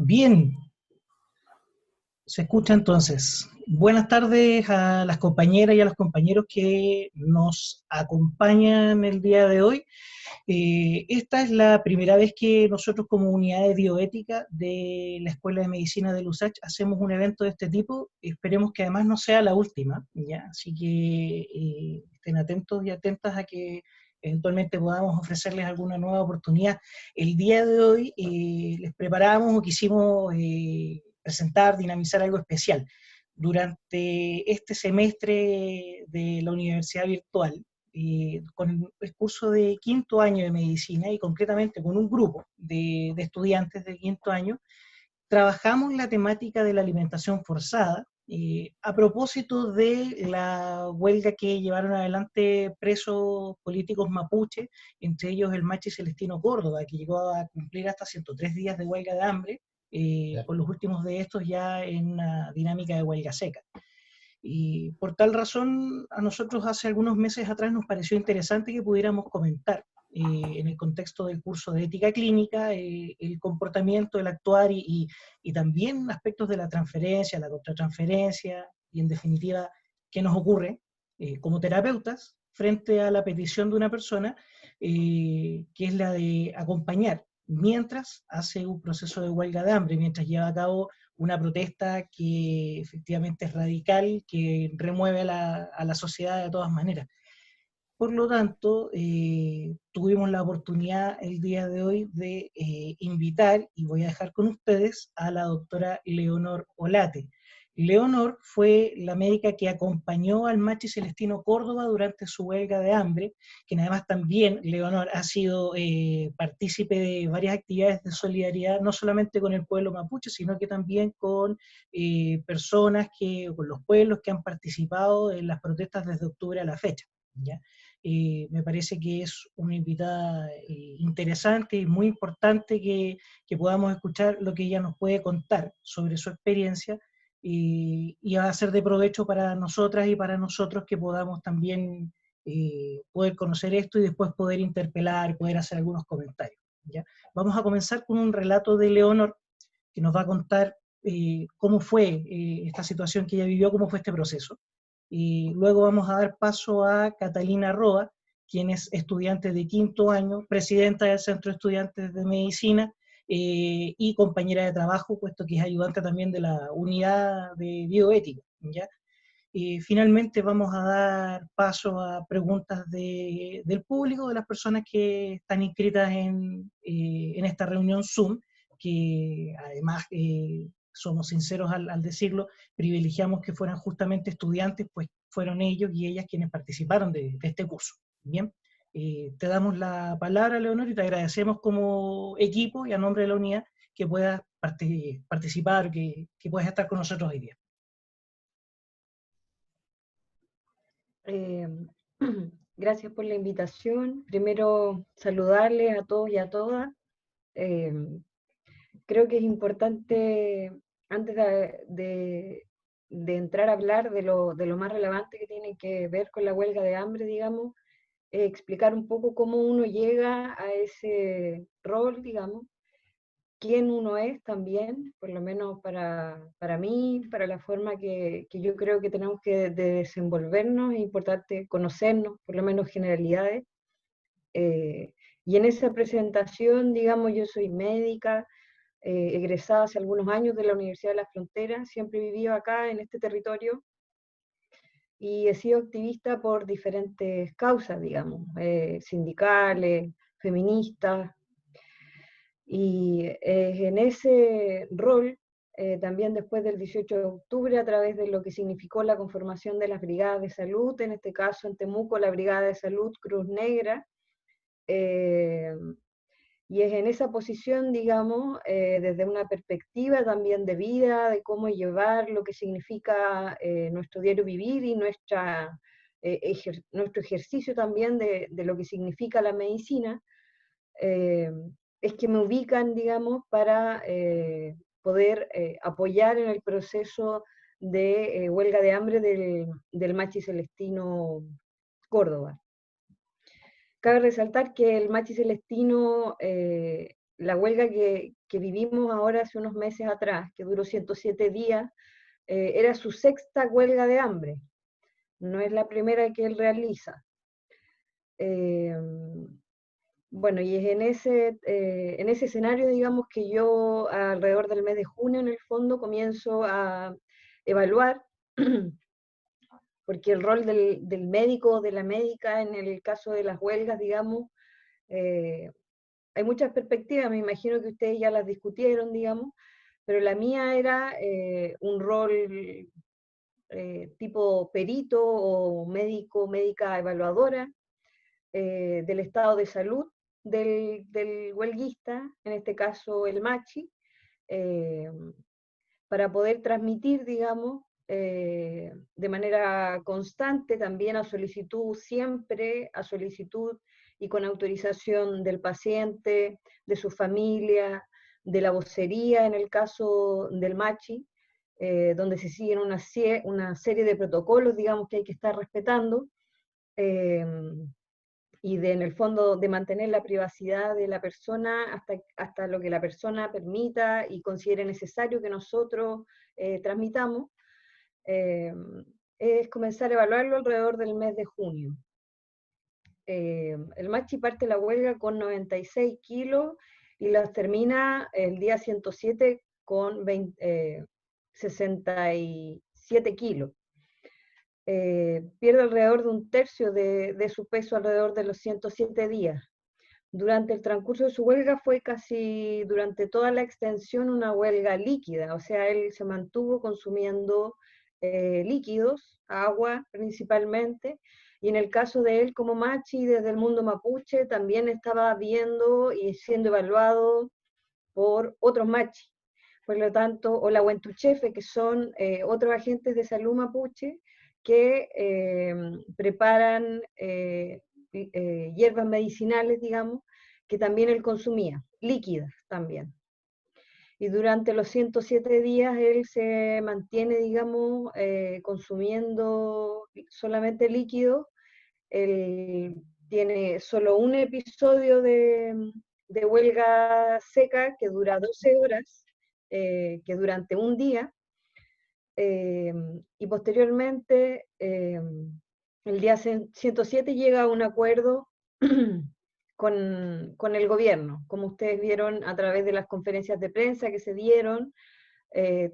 Bien, se escucha entonces. Buenas tardes a las compañeras y a los compañeros que nos acompañan el día de hoy. Esta es la primera vez que nosotros como unidad de bioética de la Escuela de Medicina de Lusach hacemos un evento de este tipo. Esperemos que además no sea la última, ¿ya? Así que estén atentos y atentas a que eventualmente podamos ofrecerles alguna nueva oportunidad. El día de hoy les preparamos o quisimos presentar, dinamizar algo especial. Durante este semestre de la universidad virtual, con el curso de quinto año de medicina y concretamente con un grupo de estudiantes de quinto año, trabajamos la temática de la alimentación forzada a propósito de la huelga que llevaron adelante presos políticos mapuche, entre ellos el Machi Celestino Córdoba, que llegó a cumplir hasta 103 días de huelga de hambre, con los últimos de estos ya en una dinámica de huelga seca. Y por tal razón, a nosotros hace algunos meses atrás nos pareció interesante que pudiéramos comentar en el contexto del curso de ética clínica, el comportamiento, el actuar y también aspectos de la transferencia, la contratransferencia y en definitiva, qué nos ocurre como terapeutas frente a la petición de una persona que es la de acompañar mientras hace un proceso de huelga de hambre, mientras lleva a cabo una protesta que efectivamente es radical, que remueve a la sociedad de todas maneras. Por lo tanto, tuvimos la oportunidad el día de hoy de invitar, y voy a dejar con ustedes, a la doctora Leonor Olate. Leonor fue la médica que acompañó al Machi Celestino Córdoba durante su huelga de hambre, que además también Leonor ha sido partícipe de varias actividades de solidaridad, no solamente con el pueblo mapuche, sino que también con personas con los pueblos que han participado en las protestas desde octubre a la fecha, ¿ya? Me parece que es una invitada interesante y muy importante que podamos escuchar lo que ella nos puede contar sobre su experiencia y va a ser de provecho para nosotras y para nosotros que podamos también poder conocer esto y después poder interpelar, poder hacer algunos comentarios, ¿ya? Vamos a comenzar con un relato de Leonor que nos va a contar cómo fue esta situación que ella vivió, cómo fue este proceso. Y luego vamos a dar paso a Catalina Roa, quien es estudiante de quinto año, presidenta del Centro de Estudiantes de Medicina y compañera de trabajo, puesto que es ayudante también de la unidad de bioética, ¿ya? Finalmente vamos a dar paso a preguntas del público, de las personas que están inscritas en esta reunión Zoom, que además, somos sinceros al decirlo, privilegiamos que fueran justamente estudiantes, pues fueron ellos y ellas quienes participaron de este curso. Bien, te damos la palabra, Leonor, y te agradecemos como equipo y a nombre de la unidad que puedas participar, que puedas estar con nosotros hoy día. Eh, Gracias por la invitación. Primero, saludarles a todos y a todas. Eh, Creo que es importante, antes de entrar a hablar de lo más relevante que tiene que ver con la huelga de hambre, digamos, explicar un poco cómo uno llega a ese rol, digamos, quién uno es también, por lo menos para mí, para la forma que yo creo que tenemos que de desenvolvernos, es importante conocernos, por lo menos generalidades. Eh, y en esa presentación, digamos, yo soy médica, egresada hace algunos años de la Universidad de la Frontera, siempre he vivido acá en este territorio y he sido activista por diferentes causas, digamos, sindicales, feministas, y en ese rol, también después del 18 de octubre, a través de lo que significó la conformación de las brigadas de salud, en este caso en Temuco la Brigada de Salud Cruz Negra, y es en esa posición, digamos, desde una perspectiva también de vida, de cómo llevar lo que significa nuestro diario vivir y nuestro ejercicio también de lo que significa la medicina, es que me ubican, digamos, para poder apoyar en el proceso de huelga de hambre del Machi Celestino Córdoba. Cabe resaltar que el Machi Celestino la huelga que vivimos ahora hace unos meses atrás, que duró 107 días, era su sexta huelga de hambre, no es la primera que él realiza. Bueno, y es en ese escenario, digamos, que yo alrededor del mes de junio, en el fondo, comienzo a evaluar, porque el rol del médico o de la médica en el caso de las huelgas, digamos, hay muchas perspectivas, me imagino que ustedes ya las discutieron, digamos, pero la mía era un rol tipo perito o médico, médica evaluadora del estado de salud del huelguista, en este caso el machi, eh, para poder transmitir, digamos, de manera constante, también a solicitud, siempre a solicitud y con autorización del paciente, de su familia, de la vocería en el caso del machi, donde se siguen una serie de protocolos, digamos, que hay que estar respetando, y en el fondo de mantener la privacidad de la persona hasta lo que la persona permita y considere necesario que nosotros transmitamos, es comenzar a evaluarlo alrededor del mes de junio. El Machi parte la huelga con 96 kilos y las termina el día 107 con 67 kilos. Pierde alrededor de un tercio de su peso alrededor de los 107 días. Durante el transcurso de su huelga fue casi durante toda la extensión una huelga líquida, o sea, él se mantuvo consumiendo líquidos, agua principalmente, y en el caso de él como machi desde el mundo mapuche también estaba viendo y siendo evaluado por otros machi. Por lo tanto, o la Huentuchefe, que son otros agentes de salud mapuche que preparan hierbas medicinales, digamos, que también él consumía, líquidas también. Y durante los 107 días él se mantiene, digamos, consumiendo solamente líquido. Él tiene solo un episodio de huelga seca que dura 12 horas, que durante un día, y posteriormente, el día 107 llega a un acuerdo con el gobierno, como ustedes vieron a través de las conferencias de prensa que se dieron,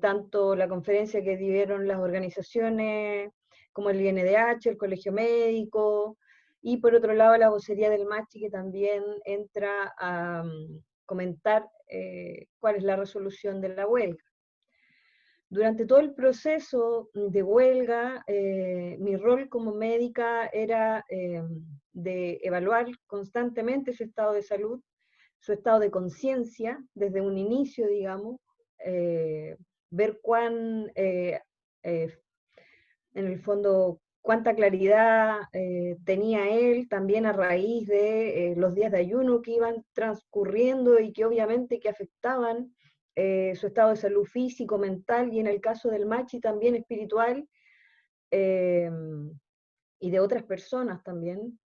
tanto la conferencia que dieron las organizaciones como el INDH, el Colegio Médico, y por otro lado la vocería del Machi, que también entra a comentar cuál es la resolución de la huelga. Durante todo el proceso de huelga, mi rol como médica era de evaluar constantemente su estado de salud, su estado de conciencia, desde un inicio, digamos, ver en el fondo, cuánta claridad tenía él, también a raíz de los días de ayuno que iban transcurriendo y que obviamente que afectaban su estado de salud físico, mental y en el caso del machi también espiritual, y de otras personas también,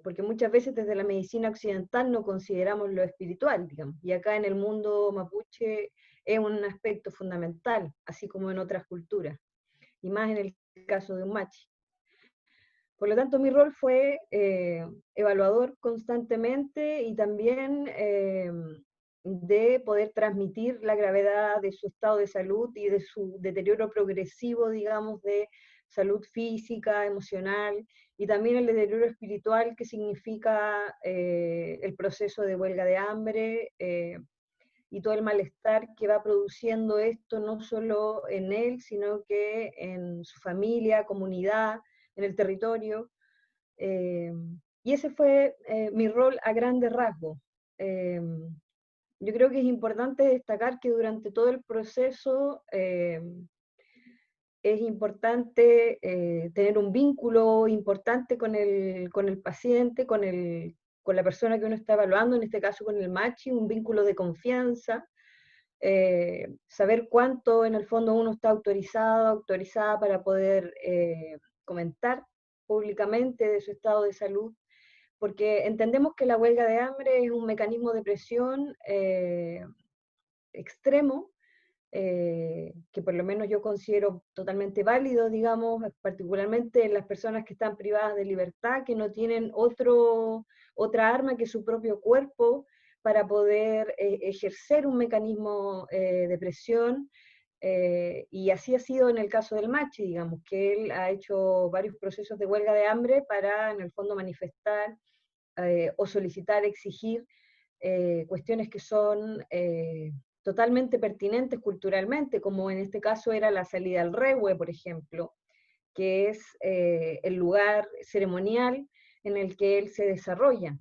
porque muchas veces desde la medicina occidental no consideramos lo espiritual, digamos, y acá en el mundo mapuche es un aspecto fundamental, así como en otras culturas, y más en el caso de un machi. Por lo tanto, mi rol fue evaluador constantemente y también de poder transmitir la gravedad de su estado de salud y de su deterioro progresivo, digamos, de salud física, emocional, y también el deterioro espiritual que significa el proceso de huelga de hambre y todo el malestar que va produciendo esto, no solo en él, sino que en su familia, comunidad, en el territorio. Y ese fue mi rol a grandes rasgos. Yo creo que es importante destacar que durante todo el proceso es importante tener un vínculo importante con el paciente, con la persona que uno está evaluando, en este caso con el machi, un vínculo de confianza, saber cuánto en el fondo uno está autorizada para poder comentar públicamente de su estado de salud, porque entendemos que la huelga de hambre es un mecanismo de presión extremo, que por lo menos yo considero totalmente válido, digamos, particularmente en las personas que están privadas de libertad, que no tienen otra arma que su propio cuerpo para poder ejercer un mecanismo de presión, y así ha sido en el caso del Machi, digamos, que él ha hecho varios procesos de huelga de hambre para, en el fondo, manifestar o solicitar, exigir cuestiones que son totalmente pertinentes culturalmente, como en este caso era la salida al Rehue, por ejemplo, que es el lugar ceremonial en el que él se desarrolla,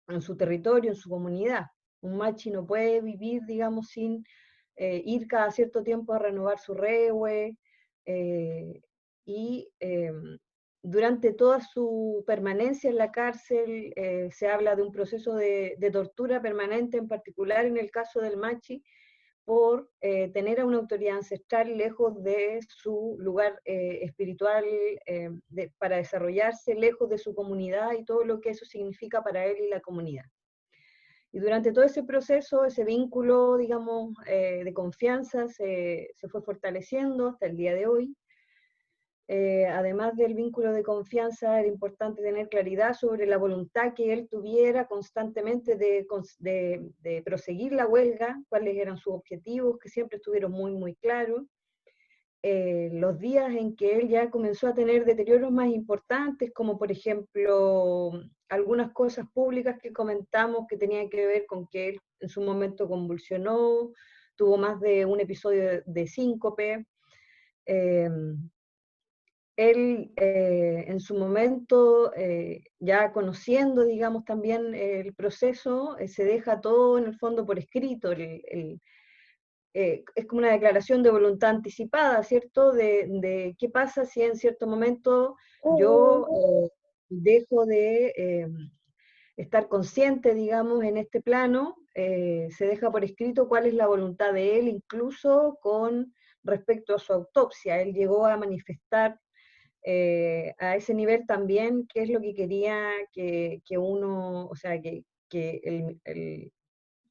en su territorio, en su comunidad. Un machi no puede vivir, digamos, sin ir cada cierto tiempo a renovar su Rehue, y durante toda su permanencia en la cárcel se habla de un proceso de tortura permanente, en particular en el caso del machi, por tener a una autoridad ancestral lejos de su lugar espiritual para desarrollarse, lejos de su comunidad y todo lo que eso significa para él y la comunidad. Y durante todo ese proceso, ese vínculo, digamos, de confianza se fue fortaleciendo hasta el día de hoy. Además del vínculo de confianza, era importante tener claridad sobre la voluntad que él tuviera constantemente de proseguir la huelga, cuáles eran sus objetivos, que siempre estuvieron muy, muy claros. Los días en que él ya comenzó a tener deterioros más importantes, como por ejemplo algunas cosas públicas que comentamos que tenían que ver con que él en su momento convulsionó, tuvo más de un episodio de síncope. Él en su momento, ya conociendo, digamos, también el proceso, se deja todo en el fondo por escrito. Es como una declaración de voluntad anticipada, ¿cierto? De qué pasa si en cierto momento yo dejo de estar consciente, digamos, en este plano. Se deja por escrito cuál es la voluntad de él, incluso con respecto a su autopsia. Él llegó a manifestar a ese nivel también qué es lo que quería que uno, o sea, que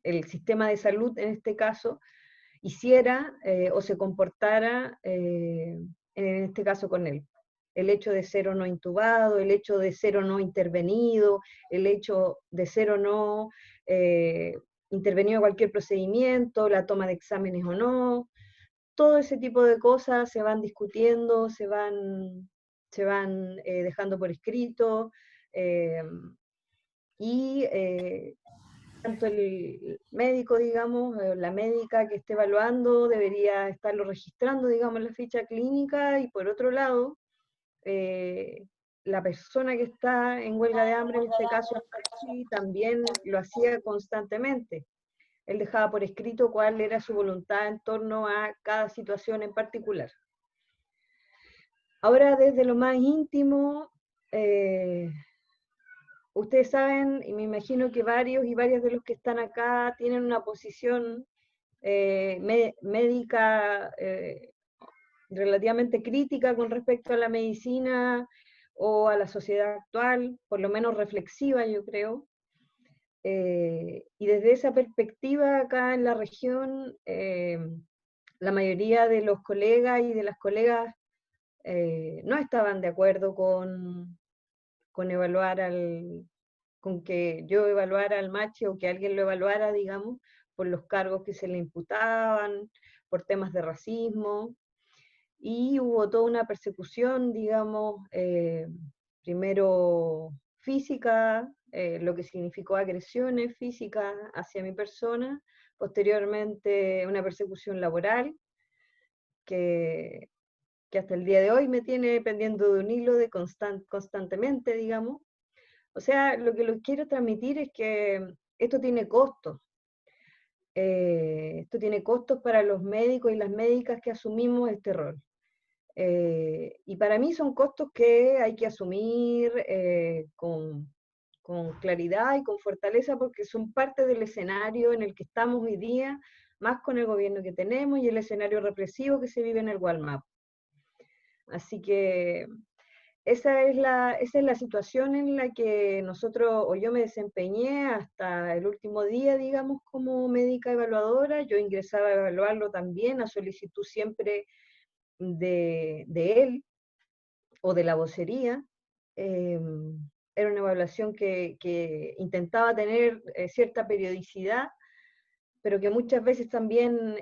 el sistema de salud en este caso hiciera o se comportara en este caso con él. El hecho de ser o no intubado, el hecho de ser o no intervenido, el hecho de ser o no intervenido en cualquier procedimiento, la toma de exámenes o no, todo ese tipo de cosas se van discutiendo, se van dejando por escrito, y tanto el médico, digamos, la médica que esté evaluando debería estarlo registrando, digamos, en la ficha clínica, y por otro lado, la persona que está en huelga de hambre, en este caso también lo hacía constantemente. Él dejaba por escrito cuál era su voluntad en torno a cada situación en particular. Ahora, desde lo más íntimo, ustedes saben, y me imagino que varios y varias de los que están acá tienen una posición médica relativamente crítica con respecto a la medicina o a la sociedad actual, por lo menos reflexiva, yo creo. Y desde esa perspectiva, acá en la región, la mayoría de los colegas y de las colegas no estaban de acuerdo con evaluar con que yo evaluara al macho o que alguien lo evaluara, digamos, por los cargos que se le imputaban, por temas de racismo, y hubo toda una persecución, digamos, primero física, lo que significó agresiones físicas hacia mi persona, posteriormente una persecución laboral, que hasta el día de hoy me tiene pendiendo de un hilo de constantemente, digamos. O sea, lo que les quiero transmitir es que esto tiene costos. Esto tiene costos para los médicos y las médicas que asumimos este rol. Y para mí son costos que hay que asumir con claridad y con fortaleza, porque son parte del escenario en el que estamos hoy día, más con el gobierno que tenemos y el escenario represivo que se vive en el Gualmapu. Así que esa es la situación en la que nosotros, o yo me desempeñé hasta el último día, digamos, como médica evaluadora. Yo ingresaba a evaluarlo también, a solicitud siempre de él o de la vocería. Eh, Era una evaluación que intentaba tener cierta periodicidad, pero que muchas veces también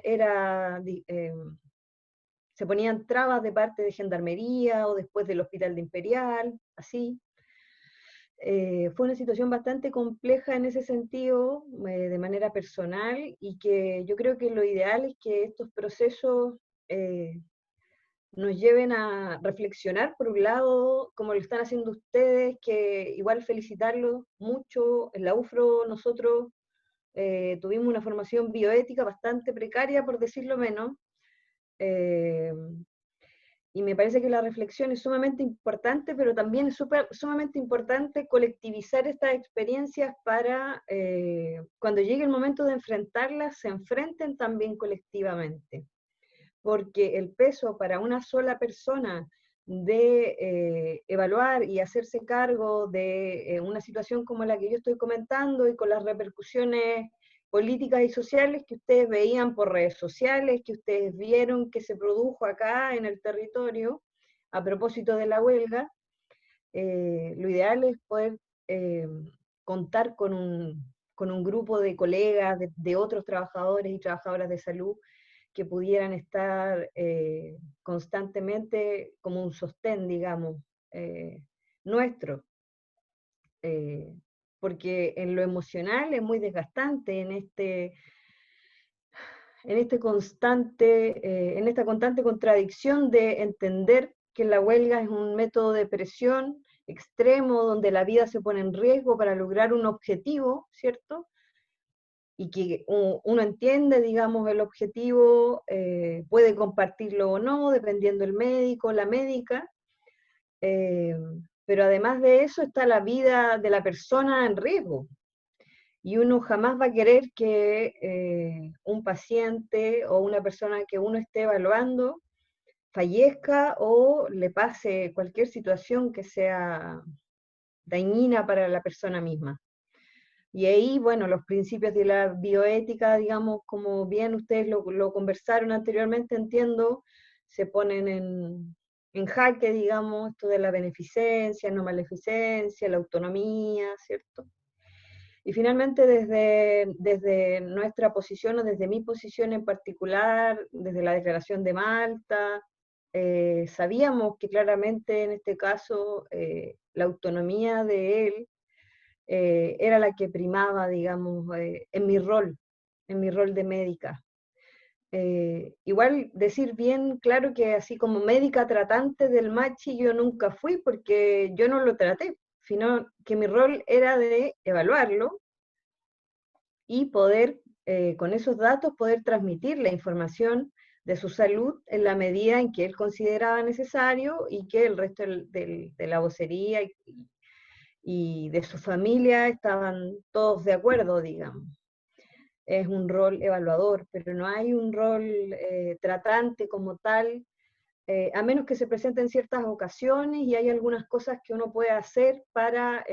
se ponían trabas de parte de Gendarmería o después del Hospital de Imperial, así. Fue una situación bastante compleja en ese sentido, de manera personal, y que yo creo que lo ideal es que estos procesos eh, nos lleven a reflexionar, por un lado, como lo están haciendo ustedes, que igual felicitarlos mucho. En la UFRO nosotros tuvimos una formación bioética bastante precaria, por decirlo menos, eh, y me parece que la reflexión es sumamente importante, pero también es sumamente importante colectivizar estas experiencias para cuando llegue el momento de enfrentarlas, se enfrenten también colectivamente. Porque el peso para una sola persona de evaluar y hacerse cargo de una situación como la que yo estoy comentando y con las repercusiones políticas y sociales que ustedes veían por redes sociales, que ustedes vieron que se produjo acá en el territorio a propósito de la huelga, lo ideal es poder eh, contar con un grupo de colegas, de otros trabajadores y trabajadoras de salud que pudieran estar constantemente como un sostén, digamos, nuestro. eh, Porque en lo emocional es muy desgastante en esta constante contradicción de entender que la huelga es un método de presión extremo donde la vida se pone en riesgo para lograr un objetivo, ¿cierto? Y que uno entiende, digamos, el objetivo, puede compartirlo o no, dependiendo del médico, la médica, eh, pero además de eso está la vida de la persona en riesgo. Y uno jamás va a querer que un paciente o una persona que uno esté evaluando fallezca o le pase cualquier situación que sea dañina para la persona misma. Y ahí, bueno, los principios de la bioética, digamos, como bien ustedes lo conversaron anteriormente, entiendo, se ponen en jaque, digamos, esto de la beneficencia, no maleficencia, la autonomía, ¿cierto? Y finalmente, desde nuestra posición o desde mi posición en particular, desde la Declaración de Malta, sabíamos que claramente en este caso la autonomía de él era la que primaba, digamos, en mi rol de médica. Igual decir bien claro que así como médica tratante del Machi yo nunca fui porque yo no lo traté, sino que mi rol era de evaluarlo y poder, con esos datos, poder transmitir la información de su salud en la medida en que él consideraba necesario y que el resto de la vocería y de su familia estaban todos de acuerdo, digamos. Es un rol evaluador, pero no hay un rol tratante como tal, a menos que se presenten ciertas ocasiones y hay algunas cosas que uno puede hacer para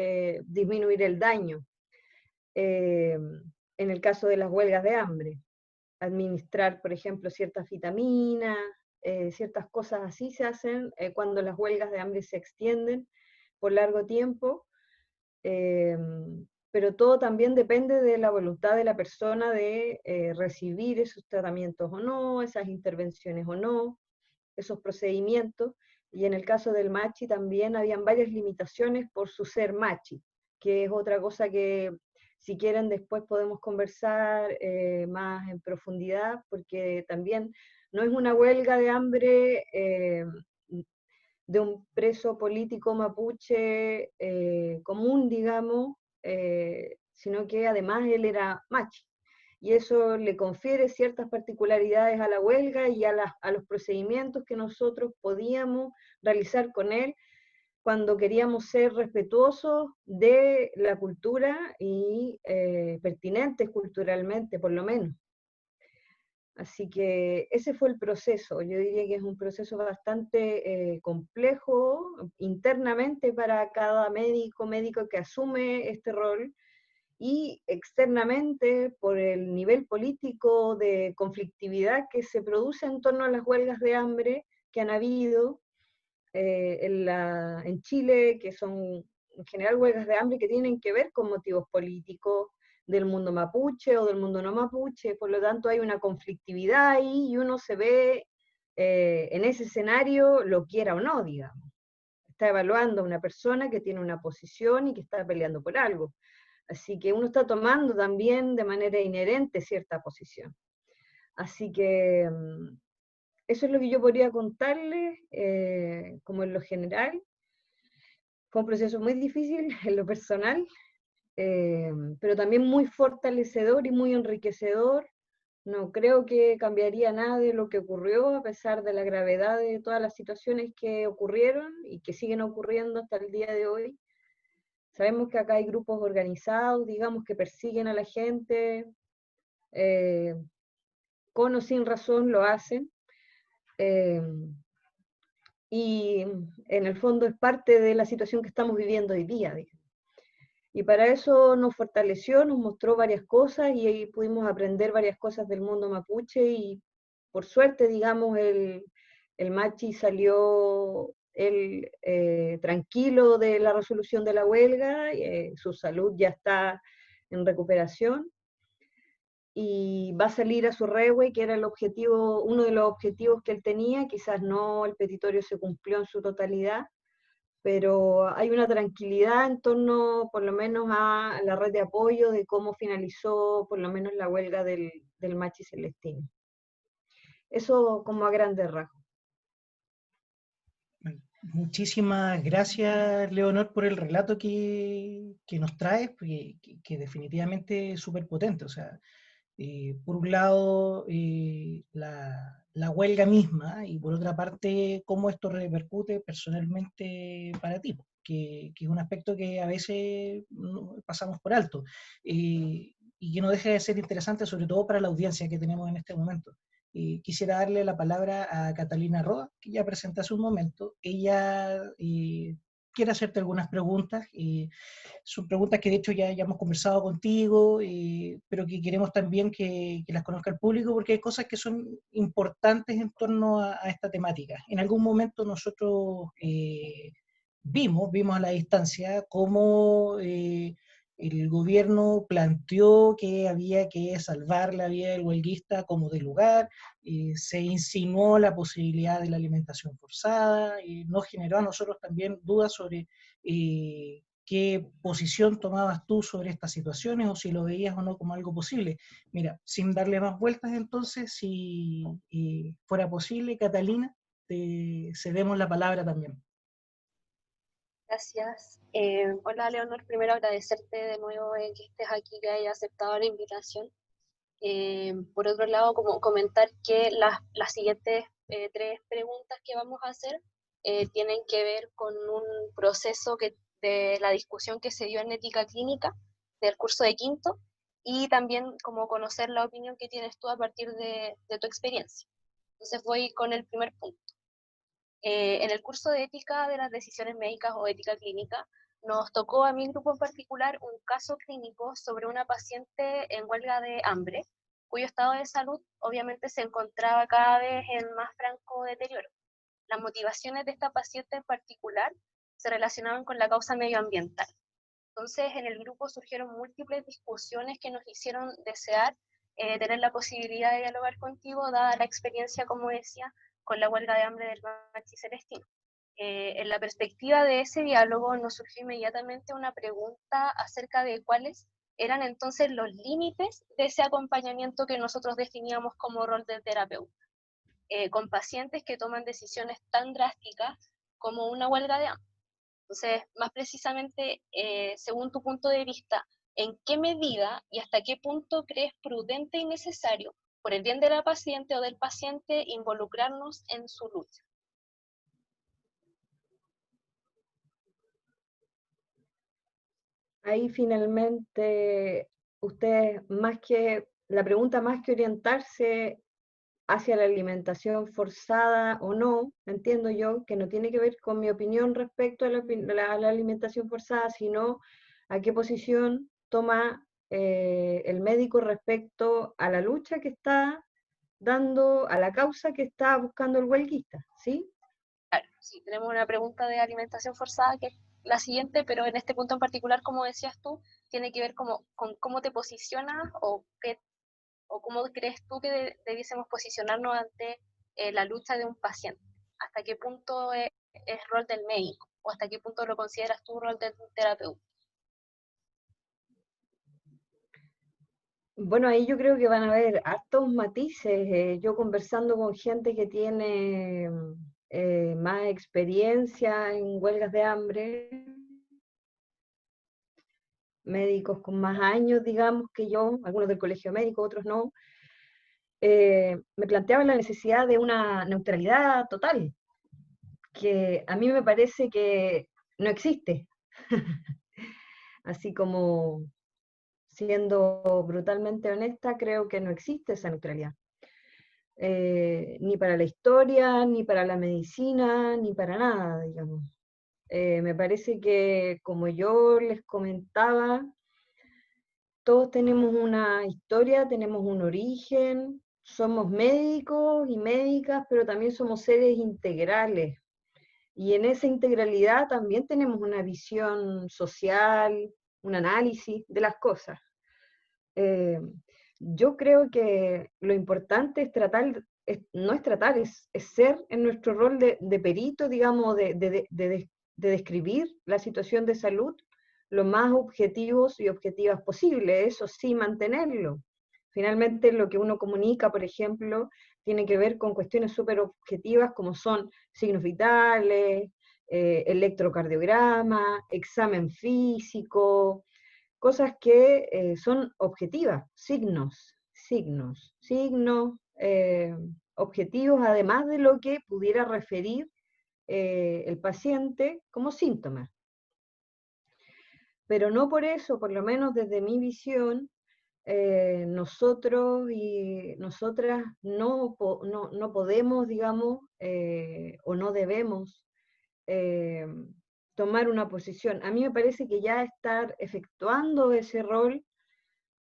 disminuir el daño. En el caso de las huelgas de hambre, administrar, por ejemplo, ciertas vitaminas, ciertas cosas así se hacen cuando las huelgas de hambre se extienden por largo tiempo. Pero todo también depende de la voluntad de la persona de recibir esos tratamientos o no, esas intervenciones o no, esos procedimientos. Y en el caso del machi también habían varias limitaciones por su ser machi, que es otra cosa que si quieren después podemos conversar más en profundidad, porque también no es una huelga de hambre de un preso político mapuche común, digamos, sino que además él era machi. Y eso le confiere ciertas particularidades a la huelga y a los procedimientos que nosotros podíamos realizar con él cuando queríamos ser respetuosos de la cultura y pertinentes culturalmente, por lo menos. Así que ese fue el proceso. Yo diría que es un proceso bastante complejo internamente para cada médico que asume este rol, y externamente por el nivel político de conflictividad que se produce en torno a las huelgas de hambre que han habido en Chile, que son en general huelgas de hambre que tienen que ver con motivos políticos del mundo mapuche o del mundo no mapuche. Por lo tanto hay una conflictividad ahí y uno se ve en ese escenario, lo quiera o no, digamos. Está evaluando a una persona que tiene una posición y que está peleando por algo. Así que uno está tomando también de manera inherente cierta posición. Así que eso es lo que yo podría contarles, como en lo general. Fue un proceso muy difícil en lo personal, pero también muy fortalecedor y muy enriquecedor. No creo que cambiaría nada de lo que ocurrió, a pesar de la gravedad de todas las situaciones que ocurrieron y que siguen ocurriendo hasta el día de hoy. Sabemos que acá hay grupos organizados, digamos, que persiguen a la gente, eh, con o sin razón lo hacen, eh, y en el fondo es parte de la situación que estamos viviendo hoy día. Y para eso nos fortaleció, nos mostró varias cosas y ahí pudimos aprender varias cosas del mundo mapuche, y por suerte, digamos, el Machi salió tranquilo de la resolución de la huelga, su salud ya está en recuperación y va a salir a su regue, que era el objetivo, uno de los objetivos que él tenía. Quizás no el petitorio se cumplió en su totalidad, pero hay una tranquilidad en torno por lo menos a la red de apoyo de cómo finalizó por lo menos la huelga del Machi Celestino. Eso como a grandes rasgos. Muchísimas gracias, Leonor, por el relato que nos traes, que definitivamente es súper potente. O sea, por un lado, la huelga misma, y por otra parte, cómo esto repercute personalmente para ti, que es un aspecto que a veces pasamos por alto, y que no deja de ser interesante, sobre todo para la audiencia que tenemos en este momento. Quisiera darle la palabra a Catalina Roa, que ya presenté hace un momento. Ella quiere hacerte algunas preguntas. Son preguntas que de hecho ya hemos conversado contigo, pero que queremos también que las conozca el público, porque hay cosas que son importantes en torno a esta temática. En algún momento nosotros vimos a la distancia cómo el gobierno planteó que había que salvar la vida del huelguista como de lugar, se insinuó la posibilidad de la alimentación forzada, nos generó a nosotros también dudas sobre qué posición tomabas tú sobre estas situaciones, o si lo veías o no como algo posible. Mira, sin darle más vueltas entonces, si fuera posible, Catalina, te cedemos la palabra también. Gracias. Hola, Leonor. Primero agradecerte de nuevo que estés aquí, que hayas aceptado la invitación. Por otro lado, como comentar que las siguientes tres preguntas que vamos a hacer tienen que ver con un proceso de la discusión que se dio en ética clínica del curso de quinto, y también como conocer la opinión que tienes tú a partir de tu experiencia. Entonces voy con el primer punto. En el curso de ética de las decisiones médicas o ética clínica, nos tocó a mi grupo en particular un caso clínico sobre una paciente en huelga de hambre, cuyo estado de salud obviamente se encontraba cada vez en más franco deterioro. Las motivaciones de esta paciente en particular se relacionaban con la causa medioambiental. Entonces, en el grupo surgieron múltiples discusiones que nos hicieron desear tener la posibilidad de dialogar contigo, dada la experiencia, como decía, con la huelga de hambre del Machi Celestino. En la perspectiva de ese diálogo nos surgió inmediatamente una pregunta acerca de cuáles eran entonces los límites de ese acompañamiento que nosotros definíamos como rol de terapeuta, con pacientes que toman decisiones tan drásticas como una huelga de hambre. Entonces, más precisamente, según tu punto de vista, ¿en qué medida y hasta qué punto crees prudente y necesario, por el bien de la paciente o del paciente, involucrarnos en su lucha? Ahí finalmente, ustedes, más que la pregunta, más que orientarse hacia la alimentación forzada o no, entiendo yo, que no tiene que ver con mi opinión respecto a la alimentación forzada, sino a qué posición toma el médico respecto a la lucha que está dando, a la causa que está buscando el huelguista, ¿sí? Claro, sí, tenemos una pregunta de alimentación forzada que es la siguiente, pero en este punto en particular, como decías tú, tiene que ver con cómo te posicionas o cómo crees tú que debiésemos posicionarnos ante la lucha de un paciente. ¿Hasta qué punto es rol del médico? ¿O hasta qué punto lo consideras tú rol del terapeuta? Bueno, ahí yo creo que van a haber hartos matices. Yo conversando con gente que tiene más experiencia en huelgas de hambre, médicos con más años, digamos, que yo, algunos del colegio médico, otros no, me planteaban la necesidad de una neutralidad total, que a mí me parece que no existe. Así como siendo brutalmente honesta, creo que no existe esa neutralidad. Ni para la historia, ni para la medicina, ni para nada, digamos. Me parece que, como yo les comentaba, todos tenemos una historia, tenemos un origen, somos médicos y médicas, pero también somos seres integrales. Y en esa integralidad también tenemos una visión social, un análisis de las cosas. Yo creo que lo importante es tratar, no es tratar, es ser en nuestro rol de perito, digamos, de describir la situación de salud lo más objetivos y objetivas posible, eso sí, mantenerlo. Finalmente, lo que uno comunica, por ejemplo, tiene que ver con cuestiones súper objetivas como son signos vitales, electrocardiograma, examen físico, cosas que son objetivas, signos objetivos, además de lo que pudiera referir el paciente como síntomas. Pero no por eso, por lo menos desde mi visión, nosotros y nosotras no podemos, digamos, o no debemos eh, tomar una posición. A mí me parece que ya estar efectuando ese rol,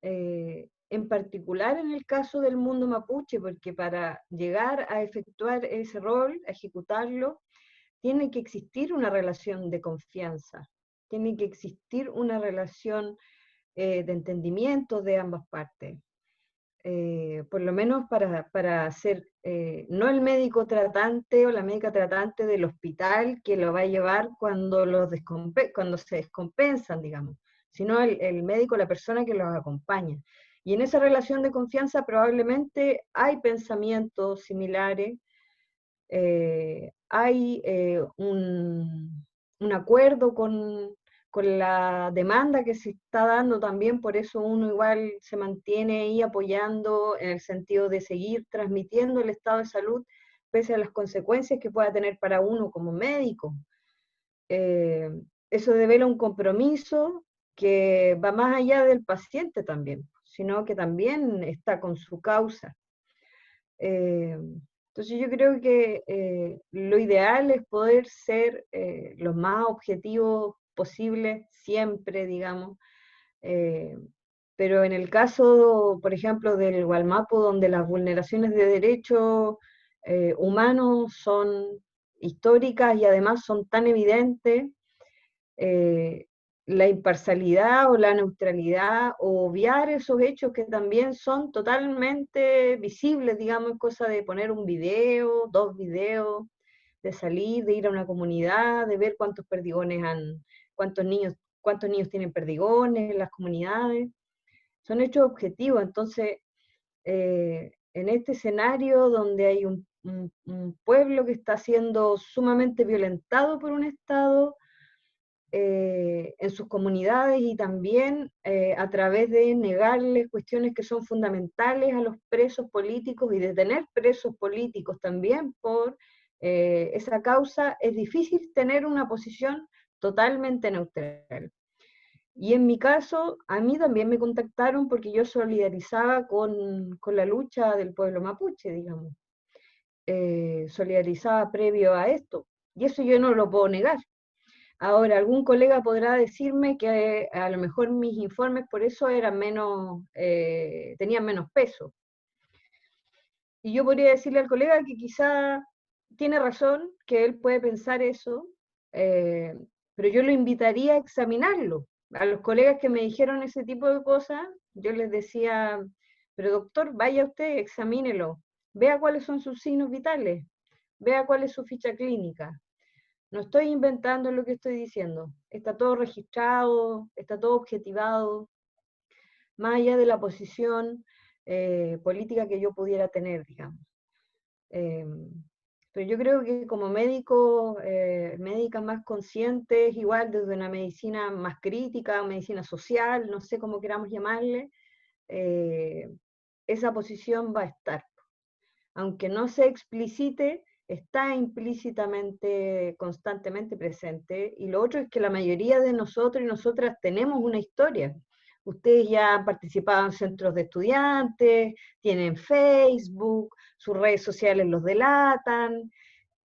en particular en el caso del mundo mapuche, porque para llegar a efectuar ese rol, a ejecutarlo, tiene que existir una relación de confianza, tiene que existir una relación de entendimiento de ambas partes. Por lo menos para ser no el médico tratante o la médica tratante del hospital que lo va a llevar cuando, cuando se descompensan, digamos, sino el médico, la persona que los acompaña. Y en esa relación de confianza probablemente hay pensamientos similares, hay un acuerdo con la demanda que se está dando también, por eso uno igual se mantiene ahí apoyando en el sentido de seguir transmitiendo el estado de salud pese a las consecuencias que pueda tener para uno como médico. Eso devela un compromiso que va más allá del paciente también, sino que también está con su causa. Entonces yo creo que lo ideal es poder ser lo más objetivos posible siempre, digamos. Pero en el caso, por ejemplo, del Gualmapu, donde las vulneraciones de derechos humanos son históricas y además son tan evidentes, la imparcialidad o la neutralidad o obviar esos hechos que también son totalmente visibles, digamos, cosa de poner un video, 2 videos, de salir, de ir a una comunidad, de ver cuántos perdigones cuántos niños tienen perdigones en las comunidades. Son hechos objetivos, entonces, en este escenario donde hay un pueblo que está siendo sumamente violentado por un Estado, en sus comunidades y también a través de negarles cuestiones que son fundamentales a los presos políticos y detener presos políticos también por esa causa, es difícil tener una posición totalmente neutral. Y en mi caso, a mí también me contactaron porque yo solidarizaba con la lucha del pueblo mapuche, digamos. Solidarizaba previo a esto. Y eso yo no lo puedo negar. Ahora, algún colega podrá decirme que a lo mejor mis informes por eso eran menos, tenían menos peso. Y yo podría decirle al colega que quizá tiene razón, que él puede pensar eso, pero yo lo invitaría a examinarlo. A los colegas que me dijeron ese tipo de cosas, yo les decía, pero doctor, vaya usted, examínelo, vea cuáles son sus signos vitales, vea cuál es su ficha clínica. No estoy inventando lo que estoy diciendo, está todo registrado, está todo objetivado, más allá de la posición política que yo pudiera tener, digamos. Pero yo creo que como médicos, médicas más conscientes, igual desde una medicina más crítica, medicina social, no sé cómo queramos llamarle, esa posición va a estar. Aunque no se explicite, está implícitamente, constantemente presente. Y lo otro es que la mayoría de nosotros y nosotras tenemos una historia. Ustedes ya han participado en centros de estudiantes, tienen Facebook, sus redes sociales los delatan,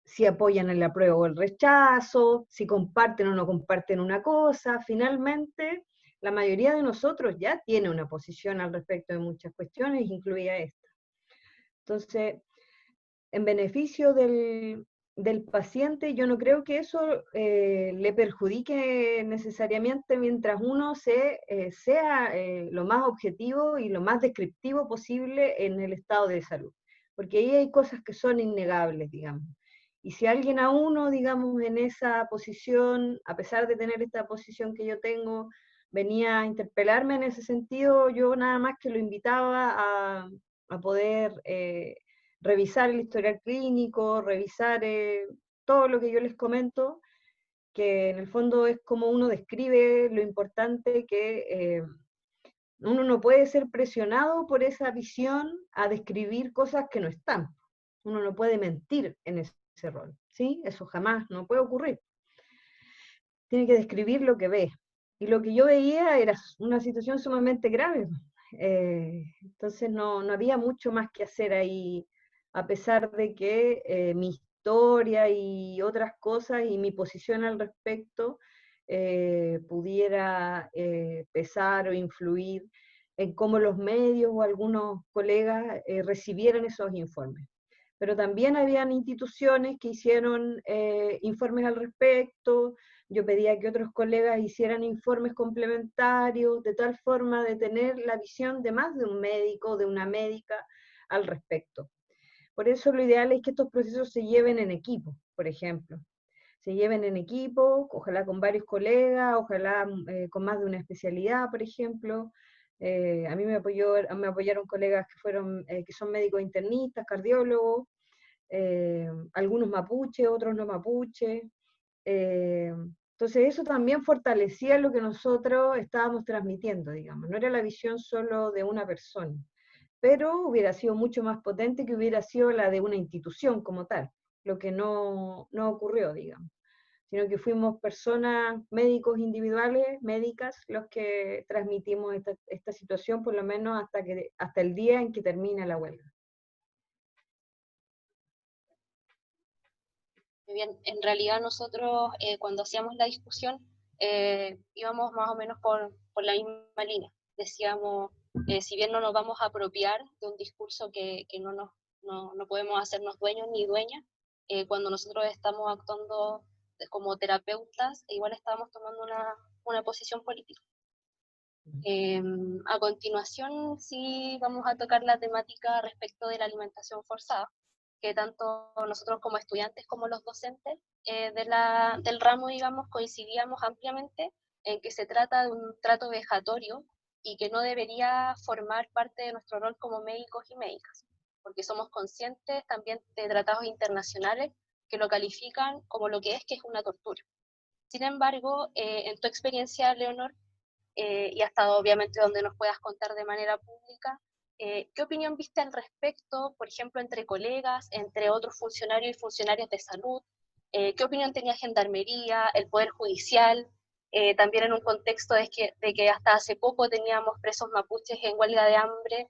si apoyan el apruebo o el rechazo, si comparten o no comparten una cosa. Finalmente, la mayoría de nosotros ya tiene una posición al respecto de muchas cuestiones, incluida esta. Entonces, en beneficio del paciente, yo no creo que eso le perjudique necesariamente mientras uno sea lo más objetivo y lo más descriptivo posible en el estado de salud. Porque ahí hay cosas que son innegables, digamos. Y si alguien a uno, digamos, en esa posición, a pesar de tener esta posición que yo tengo, venía a interpelarme en ese sentido, yo nada más que lo invitaba a poder revisar el historial clínico, revisar todo lo que yo les comento, que en el fondo es como uno describe lo importante que uno no puede ser presionado por esa visión a describir cosas que no están. Uno no puede mentir en ese rol, ¿sí? Eso jamás, no puede ocurrir. Tiene que describir lo que ve. Y lo que yo veía era una situación sumamente grave. Entonces no había mucho más que hacer ahí, a pesar de que mi historia y otras cosas y mi posición al respecto pudiera pesar o influir en cómo los medios o algunos colegas recibieran esos informes. Pero también habían instituciones que hicieron informes al respecto. Yo pedía que otros colegas hicieran informes complementarios, de tal forma de tener la visión de más de un médico, de una médica, al respecto. Por eso lo ideal es que estos procesos se lleven en equipo, por ejemplo. Se lleven en equipo, ojalá con varios colegas, ojalá con más de una especialidad, por ejemplo. A mí me apoyaron colegas que son médicos internistas, cardiólogos, algunos mapuche, otros no mapuche. Entonces eso también fortalecía lo que nosotros estábamos transmitiendo, digamos. No era la visión solo de una persona, pero hubiera sido mucho más potente que hubiera sido la de una institución como tal, lo que no ocurrió, digamos, sino que fuimos personas, médicos individuales, médicas, los que transmitimos esta situación, por lo menos hasta el día en que termina la huelga. Bien, en realidad nosotros cuando hacíamos la discusión íbamos más o menos por la misma línea. Decíamos, si bien no nos vamos a apropiar de un discurso que no podemos hacernos dueños ni dueñas, cuando nosotros estamos actuando como terapeutas, igual estamos tomando una posición política. A continuación sí vamos a tocar la temática respecto de la alimentación forzada, que tanto nosotros como estudiantes como los docentes del ramo, digamos, coincidíamos ampliamente en que se trata de un trato vejatorio y que no debería formar parte de nuestro rol como médicos y médicas, porque somos conscientes también de tratados internacionales que lo califican como lo que es una tortura. Sin embargo, en tu experiencia, Leonor, y hasta obviamente donde nos puedas contar de manera pública, ¿qué opinión viste al respecto, por ejemplo, entre colegas, entre otros funcionarios y funcionarias de salud? ¿Qué opinión tenía Gendarmería, el Poder Judicial? también en un contexto de que hasta hace poco teníamos presos mapuches en huelga de hambre.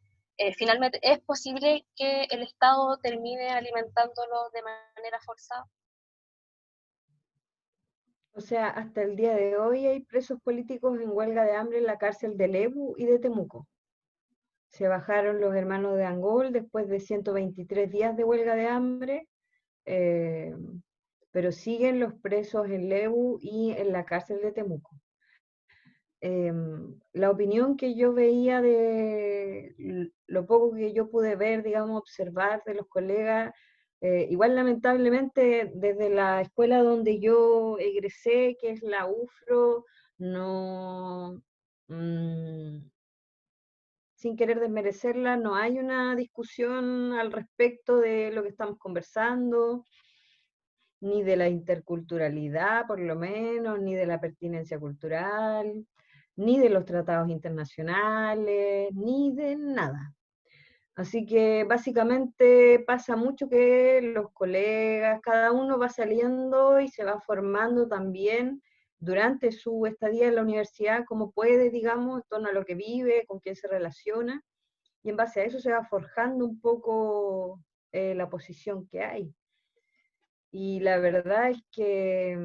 Finalmente, ¿es posible que el Estado termine alimentándolos de manera forzada? O sea, hasta el día de hoy hay presos políticos en huelga de hambre en la cárcel de Lebu y de Temuco. Se bajaron los hermanos de Angol después de 123 días de huelga de hambre, pero siguen los presos en Lebu y en la cárcel de Temuco. La opinión que yo veía de lo poco que yo pude ver, digamos, observar de los colegas, igual lamentablemente desde la escuela donde yo egresé, que es la UFRO, no, sin querer desmerecerla, no hay una discusión al respecto de lo que estamos conversando, ni de la interculturalidad, por lo menos, ni de la pertinencia cultural, ni de los tratados internacionales, ni de nada. Así que básicamente pasa mucho que los colegas, cada uno va saliendo y se va formando también durante su estadía en la universidad, como puede, digamos, en torno a lo que vive, con quién se relaciona, y en base a eso se va forjando un poco la posición que hay. Y la verdad es que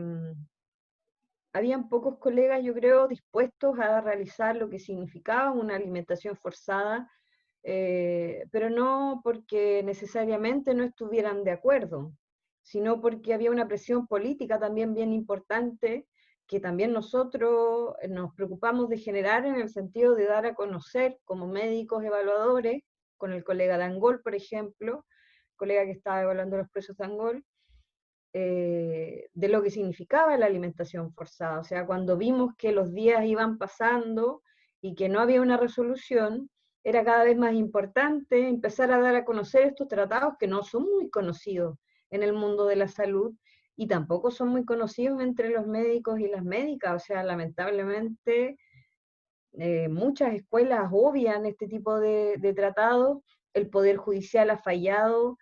habían pocos colegas, yo creo, dispuestos a realizar lo que significaba una alimentación forzada, pero no porque necesariamente no estuvieran de acuerdo, sino porque había una presión política también bien importante que también nosotros nos preocupamos de generar en el sentido de dar a conocer como médicos evaluadores, con el colega de Angol, por ejemplo, colega que estaba evaluando los presos de Angol, de lo que significaba la alimentación forzada. O sea, cuando vimos que los días iban pasando y que no había una resolución, era cada vez más importante empezar a dar a conocer estos tratados que no son muy conocidos en el mundo de la salud y tampoco son muy conocidos entre los médicos y las médicas. O sea, lamentablemente muchas escuelas obvian este tipo de tratados, el Poder Judicial ha fallado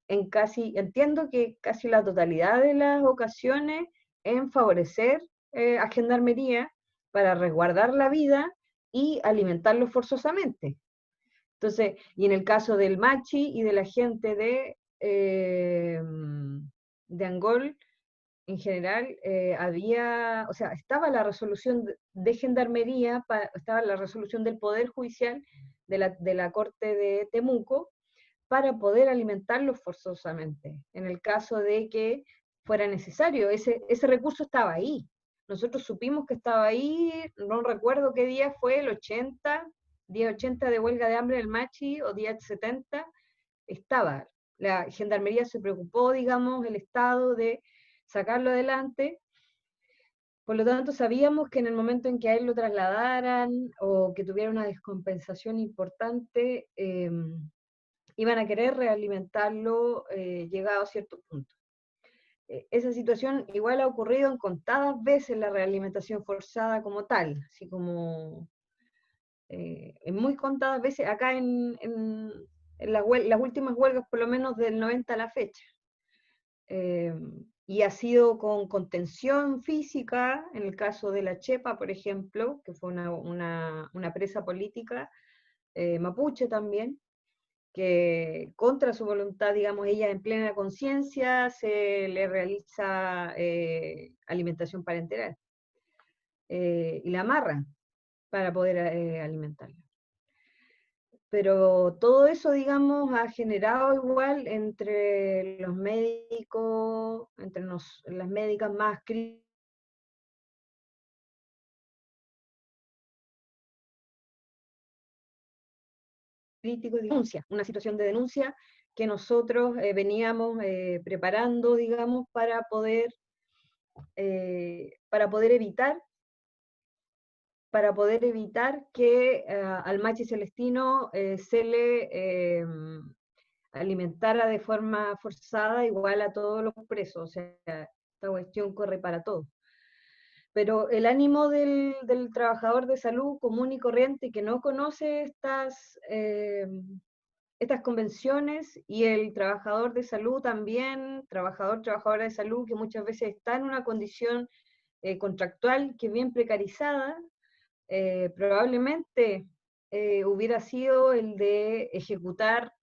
en casi, entiendo que casi la totalidad de las ocasiones en favorecer a Gendarmería para resguardar la vida y alimentarlo forzosamente. Entonces, y en el caso del Machi y de la gente de Angol, en general, había, o sea, estaba la resolución de Gendarmería, estaba la resolución del Poder Judicial de la Corte de Temuco, para poder alimentarlos forzosamente, en el caso de que fuera necesario. Ese recurso estaba ahí. Nosotros supimos que estaba ahí, no recuerdo qué día fue, el 80, día 80 de huelga de hambre del Machi, o día 70, estaba. La Gendarmería se preocupó, digamos, el Estado de sacarlo adelante. Por lo tanto, sabíamos que en el momento en que a él lo trasladaran o que tuviera una descompensación importante, iban a querer realimentarlo llegado a cierto punto. Esa situación igual ha ocurrido en contadas veces la realimentación forzada como tal, así como en muy contadas veces acá en las últimas huelgas, por lo menos del 90 a la fecha. Y ha sido con contención física, en el caso de la Chepa, por ejemplo, que fue una presa política, mapuche también, que contra su voluntad, digamos, ella en plena conciencia se le realiza alimentación parenteral y la amarran para poder alimentarla. Pero todo eso, digamos, ha generado igual entre los médicos, entre las médicas más críticas, denuncia, una situación de denuncia que nosotros veníamos preparando, digamos, para poder evitar que al Machi Celestino se le alimentara de forma forzada igual a todos los presos. O sea, esta cuestión corre para todos. Pero el ánimo del trabajador de salud común y corriente que no conoce estas convenciones, y el trabajador de salud también, trabajadora de salud, que muchas veces está en una condición contractual que es bien precarizada, probablemente hubiera sido el de ejecutar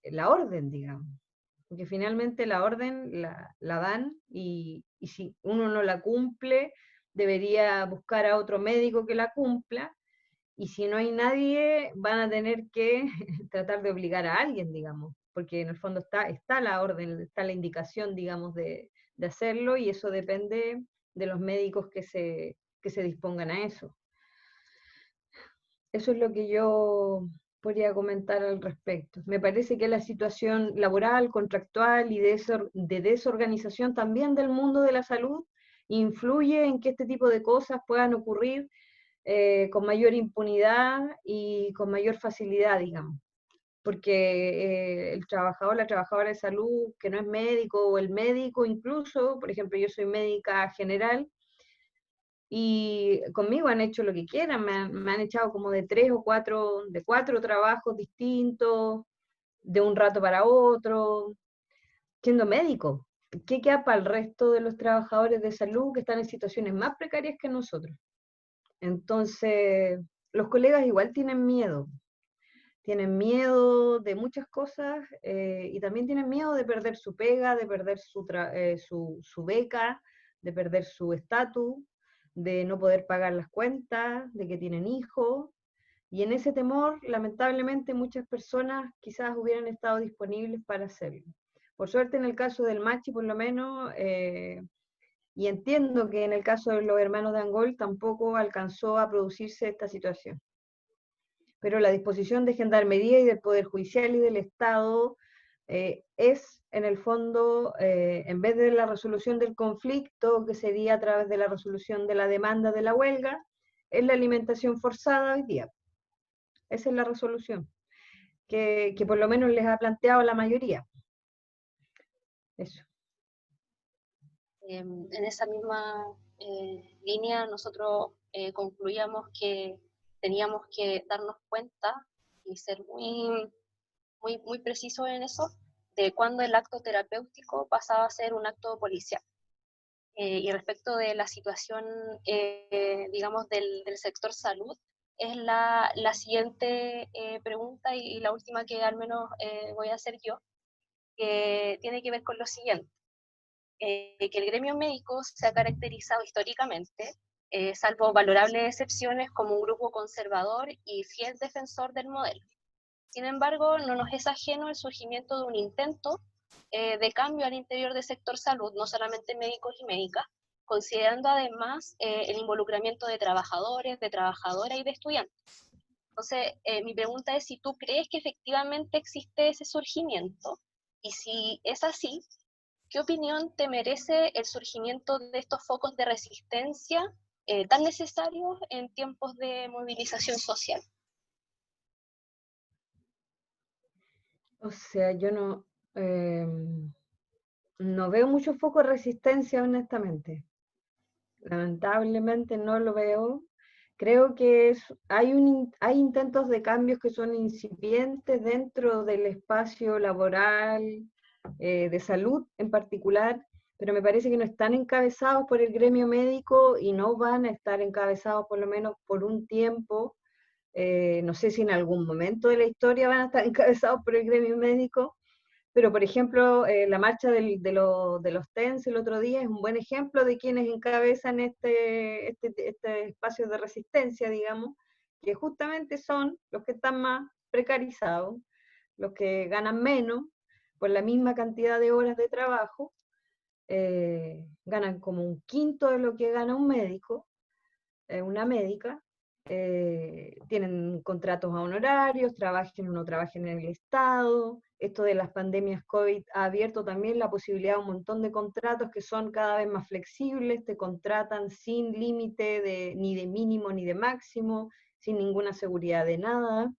la orden, digamos. Porque finalmente la orden la dan y si uno no la cumple, debería buscar a otro médico que la cumpla, y si no hay nadie, van a tener que tratar de obligar a alguien, digamos, porque en el fondo está la orden, está la indicación, digamos, de hacerlo, y eso depende de los médicos que se dispongan a eso. Eso es lo que yo podría comentar al respecto. Me parece que la situación laboral, contractual y de desorganización también del mundo de la salud influye en que este tipo de cosas puedan ocurrir con mayor impunidad y con mayor facilidad, digamos. Porque el trabajador, la trabajadora de salud, que no es médico, o el médico incluso, por ejemplo, yo soy médica general, y conmigo han hecho lo que quieran, me han echado como de 3 o 4, de 4 trabajos distintos, de un rato para otro, siendo médico. ¿Qué queda para el resto de los trabajadores de salud que están en situaciones más precarias que nosotros? Entonces, los colegas igual tienen miedo de muchas cosas, y también tienen miedo de perder su pega, de perder su beca, de perder su estatus, de no poder pagar las cuentas, de que tienen hijos, y en ese temor, lamentablemente, muchas personas quizás hubieran estado disponibles para hacerlo. Por suerte, en el caso del Machi, por lo menos, y entiendo que en el caso de los hermanos de Angol tampoco alcanzó a producirse esta situación. Pero la disposición de Gendarmería y del Poder Judicial y del Estado es, en el fondo, en vez de la resolución del conflicto, que sería a través de la resolución de la demanda de la huelga, es la alimentación forzada hoy día. Esa es la resolución, que por lo menos les ha planteado la mayoría. Eso. En esa misma línea, nosotros concluíamos que teníamos que darnos cuenta y ser muy precisos en eso, de cuándo el acto terapéutico pasaba a ser un acto policial. Y respecto de la situación, digamos, del sector salud, es la siguiente pregunta y la última que al menos voy a hacer yo, que tiene que ver con lo siguiente. Que el gremio médico se ha caracterizado históricamente, salvo valorables excepciones, como un grupo conservador y fiel defensor del modelo. Sin embargo, no nos es ajeno el surgimiento de un intento de cambio al interior del sector salud, no solamente médicos y médicas, considerando además el involucramiento de trabajadores, de trabajadoras y de estudiantes. Entonces, mi pregunta es si tú crees que efectivamente existe ese surgimiento, y si es así, ¿qué opinión te merece el surgimiento de estos focos de resistencia tan necesarios en tiempos de movilización social? O sea, yo no veo mucho foco de resistencia, honestamente. Lamentablemente no lo veo. Creo que hay intentos de cambios que son incipientes dentro del espacio laboral, de salud en particular, pero me parece que no están encabezados por el gremio médico y no van a estar encabezados por lo menos por un tiempo. No sé si en algún momento de la historia van a estar encabezados por el gremio médico, pero por ejemplo, la marcha de los TENS el otro día es un buen ejemplo de quienes encabezan este espacio de resistencia, digamos, que justamente son los que están más precarizados, los que ganan menos por la misma cantidad de horas de trabajo, ganan como un quinto de lo que gana un médico, una médica, tienen contratos a honorarios, uno trabaja en el Estado. Esto de las pandemias COVID ha abierto también la posibilidad de un montón de contratos que son cada vez más flexibles, te contratan sin límite ni de mínimo ni de máximo, sin ninguna seguridad de nada.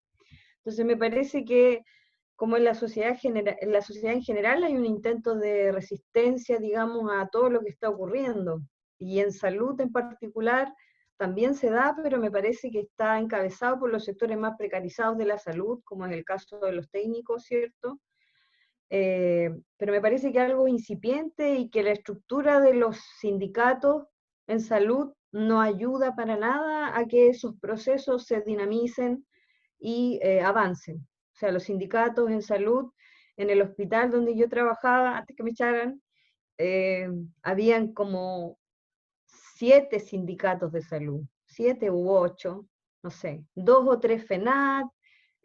Entonces me parece que como en la sociedad en general hay un intento de resistencia, digamos, a todo lo que está ocurriendo. Y en salud en particular también se da, pero me parece que está encabezado por los sectores más precarizados de la salud, como es el caso de los técnicos, ¿cierto? Pero me parece que algo incipiente y que la estructura de los sindicatos en salud no ayuda para nada a que esos procesos se dinamicen y avancen. O sea, los sindicatos en salud, en el hospital donde yo trabajaba antes que me echaran, habían como 7 sindicatos de salud, 7 u 8, no sé, 2 o 3 FENAT,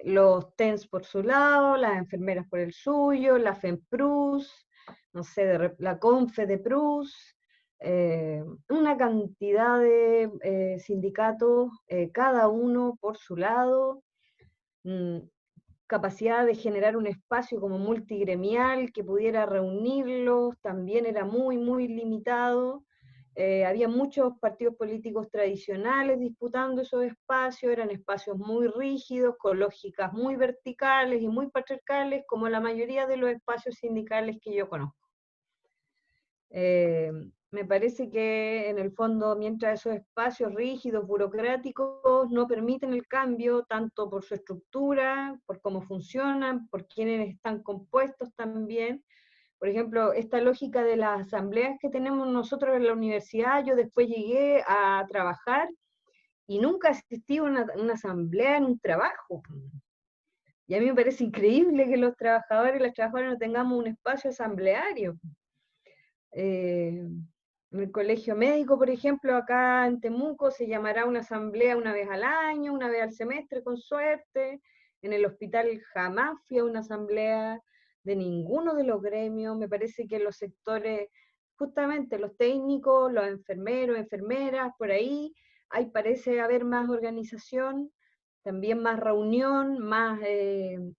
los TENS por su lado, las enfermeras por el suyo, la FEMPRUS, no sé, la CONFE de PRUS, una cantidad de sindicatos, cada uno por su lado, capacidad de generar un espacio como multigremial que pudiera reunirlos, también era muy, muy limitado. Había muchos partidos políticos tradicionales disputando esos espacios, eran espacios muy rígidos, con lógicas muy verticales y muy patriarcales, como la mayoría de los espacios sindicales que yo conozco. Me parece que en el fondo, mientras esos espacios rígidos, burocráticos, no permiten el cambio, tanto por su estructura, por cómo funcionan, por quienes están compuestos también. Por ejemplo, esta lógica de las asambleas que tenemos nosotros en la universidad, yo después llegué a trabajar y nunca asistí a una asamblea en un trabajo. Y a mí me parece increíble que los trabajadores y las trabajadoras no tengamos un espacio asambleario. En el colegio médico, por ejemplo, acá en Temuco se llamará una asamblea una vez al año, una vez al semestre con suerte. En el hospital jamás fui a una asamblea de ninguno de los gremios. Me parece que los sectores, justamente los técnicos, los enfermeros, enfermeras, por ahí parece haber más organización, también más reunión, más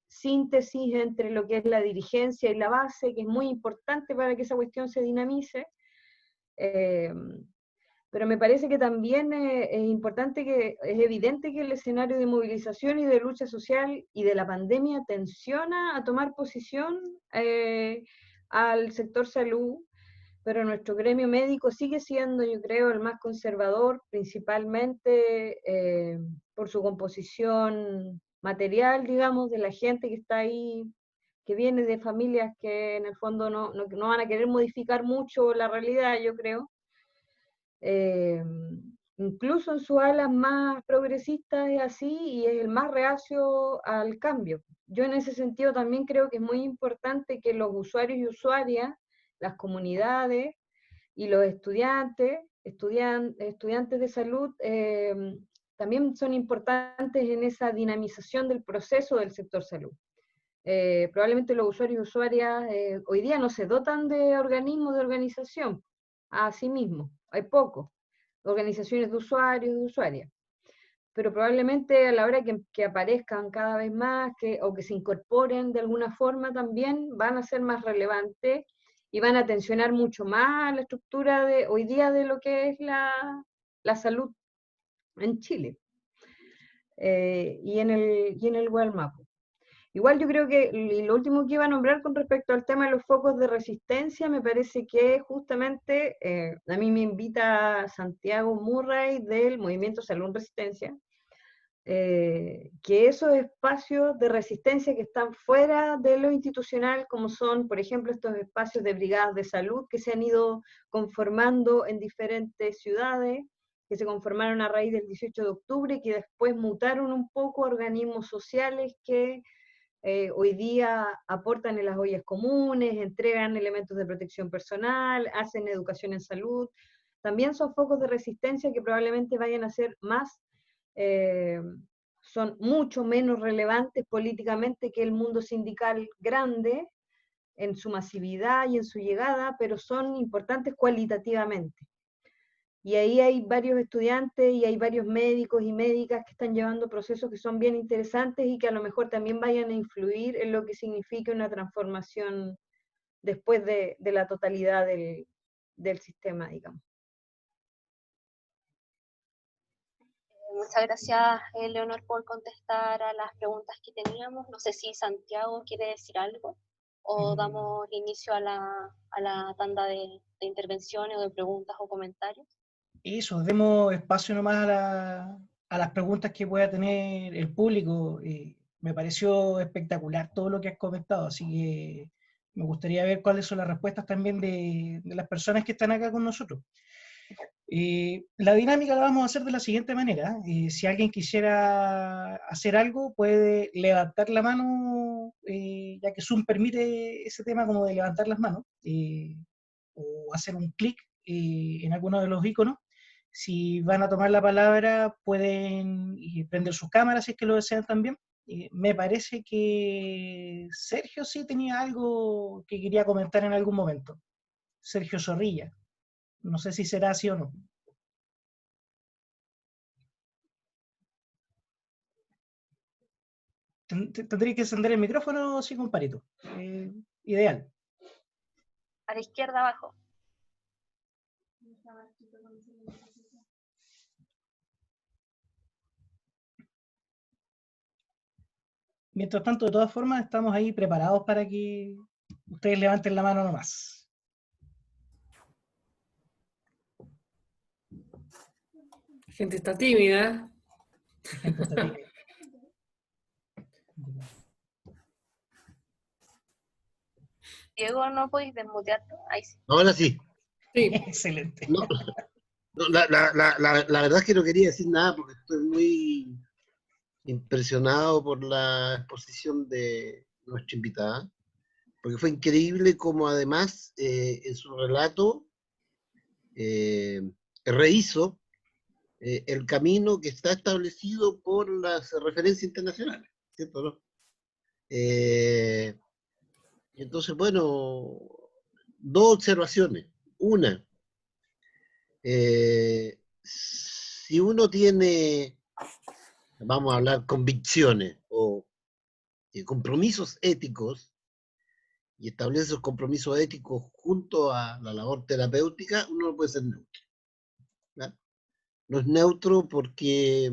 síntesis entre lo que es la dirigencia y la base, que es muy importante para que esa cuestión se dinamice. Pero me parece que también es importante, que es evidente que el escenario de movilización y de lucha social y de la pandemia tensiona a tomar posición al sector salud, pero nuestro gremio médico sigue siendo, yo creo, el más conservador, principalmente por su composición material, digamos, de la gente que está ahí, que viene de familias que en el fondo no van a querer modificar mucho la realidad, yo creo. Incluso en sus alas más progresistas es así, y es el más reacio al cambio. Yo en ese sentido también creo que es muy importante que los usuarios y usuarias, las comunidades y los estudiantes de salud también son importantes en esa dinamización del proceso del sector salud. Probablemente los usuarios y usuarias hoy día no se dotan de organismos de organización a sí mismos, hay pocos, organizaciones de usuarios y de usuarias, pero probablemente a la hora que aparezcan cada vez más o que se incorporen de alguna forma también van a ser más relevantes y van a tensionar mucho más la estructura de hoy día de lo que es la salud en Chile y en el World Map. Igual yo creo que lo último que iba a nombrar con respecto al tema de los focos de resistencia, me parece que justamente a mí me invita Santiago Murray del Movimiento Salud Resistencia, que esos espacios de resistencia que están fuera de lo institucional, como son, por ejemplo, estos espacios de brigadas de salud que se han ido conformando en diferentes ciudades, que se conformaron a raíz del 18 de octubre y que después mutaron un poco a organismos sociales que hoy día aportan en las ollas comunes, entregan elementos de protección personal, hacen educación en salud. También son focos de resistencia que probablemente vayan a ser más, son mucho menos relevantes políticamente que el mundo sindical grande en su masividad y en su llegada, pero son importantes cualitativamente. Y ahí hay varios estudiantes y hay varios médicos y médicas que están llevando procesos que son bien interesantes y que a lo mejor también vayan a influir en lo que significa una transformación después de la totalidad del sistema, digamos. Muchas gracias, Leonor, por contestar a las preguntas que teníamos. No sé si Santiago quiere decir algo o damos inicio a la tanda de intervenciones o de preguntas o comentarios. Eso, demos espacio nomás a las preguntas que pueda tener el público. Me pareció espectacular todo lo que has comentado, así que me gustaría ver cuáles son las respuestas también de las personas que están acá con nosotros. La dinámica la vamos a hacer de la siguiente manera. Si alguien quisiera hacer algo, puede levantar la mano, ya que Zoom permite ese tema como de levantar las manos, o hacer un clic en alguno de los iconos. Si van a tomar la palabra, pueden prender sus cámaras si es que lo desean también. Me parece que Sergio sí tenía algo que quería comentar en algún momento. Sergio Zorrilla. No sé si será así o no. Tendría que encender el micrófono, sí, comparito. Ideal. A la izquierda abajo. Mientras tanto, de todas formas, estamos ahí preparados para que ustedes levanten la mano nomás. La gente está tímida. La gente está tímida. Diego, ¿no podéis desmutearte? Ahí sí. Ahora sí. Sí. Excelente. No, no, la verdad es que no quería decir nada porque estoy muy impresionado por la exposición de nuestra invitada, porque fue increíble como además en su relato rehizo el camino que está establecido por las referencias internacionales, ¿cierto? ¿No? Entonces, bueno, dos observaciones. Una, si uno tiene, vamos a hablar, convicciones o compromisos éticos, y establece esos compromisos éticos junto a la labor terapéutica, uno no puede ser neutro. ¿Ya? No es neutro porque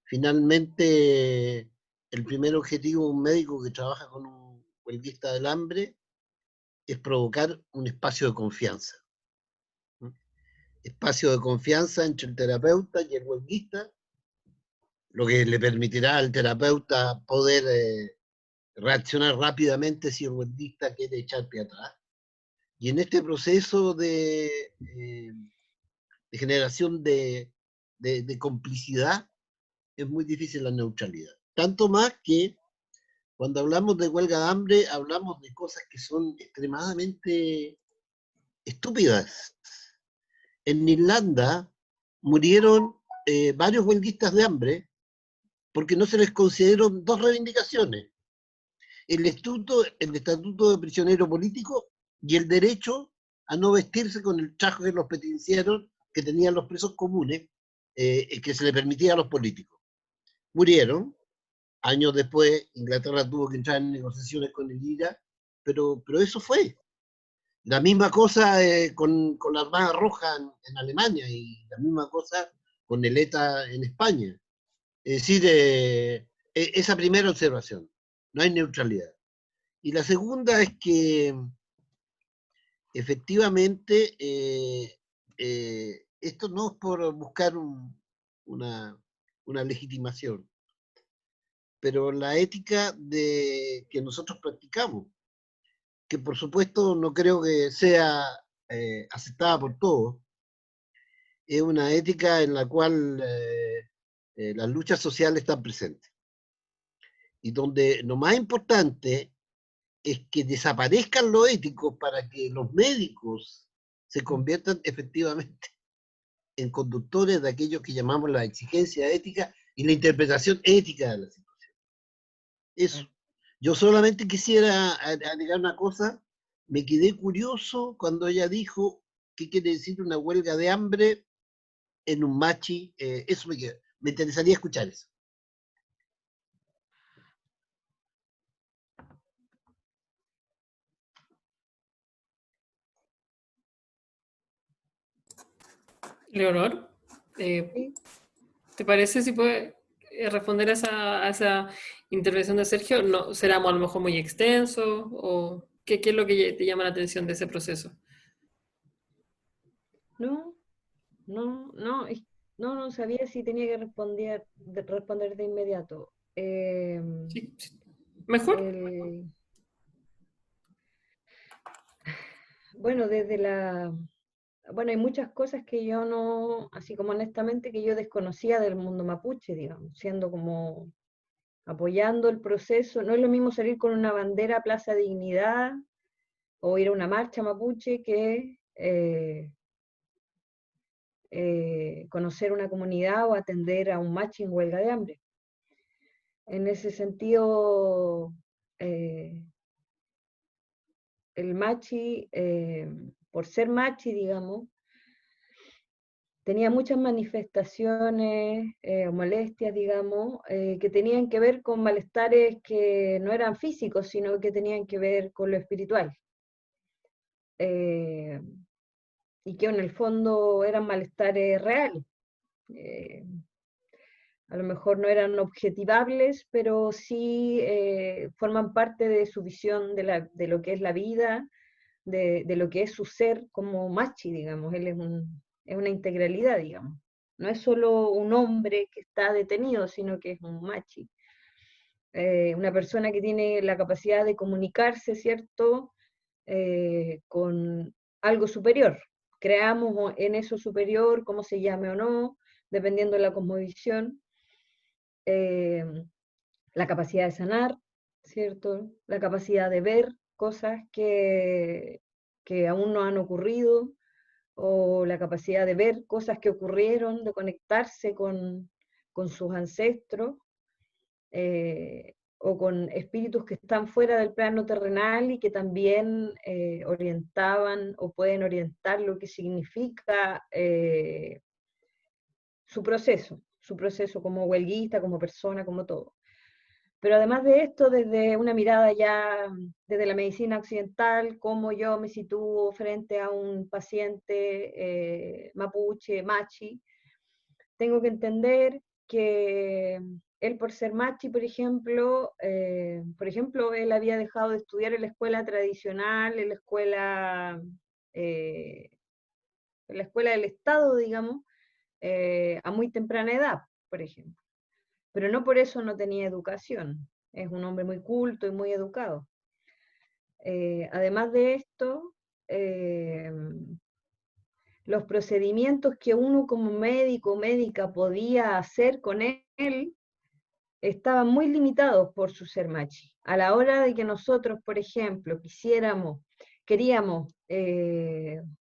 finalmente el primer objetivo de un médico que trabaja con un huelguista del hambre es provocar un espacio de confianza. Espacio de confianza entre el terapeuta y el huelguista, lo que le permitirá al terapeuta poder reaccionar rápidamente si el huelguista quiere echar pie atrás. Y en este proceso de generación de complicidad es muy difícil la neutralidad. Tanto más que cuando hablamos de huelga de hambre, hablamos de cosas que son extremadamente estúpidas. En Irlanda murieron varios huelguistas de hambre porque no se les consideraron dos reivindicaciones: el estatuto de prisionero político y el derecho a no vestirse con el traje que los penitenciarios que tenían los presos comunes, que se le permitía a los políticos. Murieron. Años después, Inglaterra tuvo que entrar en negociaciones con el IRA, pero eso fue. La misma cosa con la Armada Roja en Alemania y la misma cosa con el ETA en España. Es decir, esa primera observación, no hay neutralidad. Y la segunda es que efectivamente esto no es por buscar una legitimación, pero la ética que nosotros practicamos, que por supuesto no creo que sea aceptada por todos, es una ética en la cual las luchas sociales están presentes. Y donde lo más importante es que desaparezcan los éticos para que los médicos se conviertan efectivamente en conductores de aquello que llamamos la exigencia ética y la interpretación ética de la situación. Eso. Yo solamente quisiera agregar una cosa. Me quedé curioso cuando ella dijo qué quiere decir una huelga de hambre en un machi. Eso me interesaría escuchar eso. Leonor, Sí. ¿te parece si puede responder a esa intervención de Sergio? No, ¿será a lo mejor muy extenso? ¿O qué es lo que te llama la atención de ese proceso? No, no sabía si tenía que responder de inmediato. Sí, sí. ¿Mejor? Bueno, desde bueno, hay muchas cosas que yo no, así como honestamente, que yo desconocía del mundo mapuche, digamos, siendo como apoyando el proceso. No es lo mismo salir con una bandera a Plaza Dignidad o ir a una marcha mapuche que conocer una comunidad o atender a un machi en huelga de hambre. En ese sentido, el machi, por ser machi, digamos, tenía muchas manifestaciones o molestias, digamos, que tenían que ver con malestares que no eran físicos, sino que tenían que ver con lo espiritual. Y que en el fondo eran malestares reales. A lo mejor no eran objetivables, pero sí forman parte de su visión de lo que es la vida, de lo que es su ser como machi, digamos. Él es una integralidad, digamos. No es solo un hombre que está detenido, sino que es un machi. Una persona que tiene la capacidad de comunicarse, ¿cierto?, con algo superior. Creamos en eso superior, cómo se llame o no, dependiendo de la cosmovisión. La capacidad de sanar, ¿cierto? La capacidad de ver cosas que aún no han ocurrido, o la capacidad de ver cosas que ocurrieron, de conectarse con sus ancestros, o con espíritus que están fuera del plano terrenal y que también orientaban o pueden orientar lo que significa su proceso como huelguista, como persona, como todo. Pero además de esto, desde una mirada ya desde la medicina occidental, cómo yo me sitúo frente a un paciente mapuche, machi, tengo que entender que él, por ser machi, por ejemplo, él había dejado de estudiar en la escuela tradicional, en la escuela del Estado, digamos, a muy temprana edad, por ejemplo. Pero no por eso no tenía educación. Es un hombre muy culto y muy educado. Además de esto, los procedimientos que uno como médico o médica podía hacer con él estaban muy limitados por su ser machi. A la hora de que nosotros, por ejemplo, queríamos,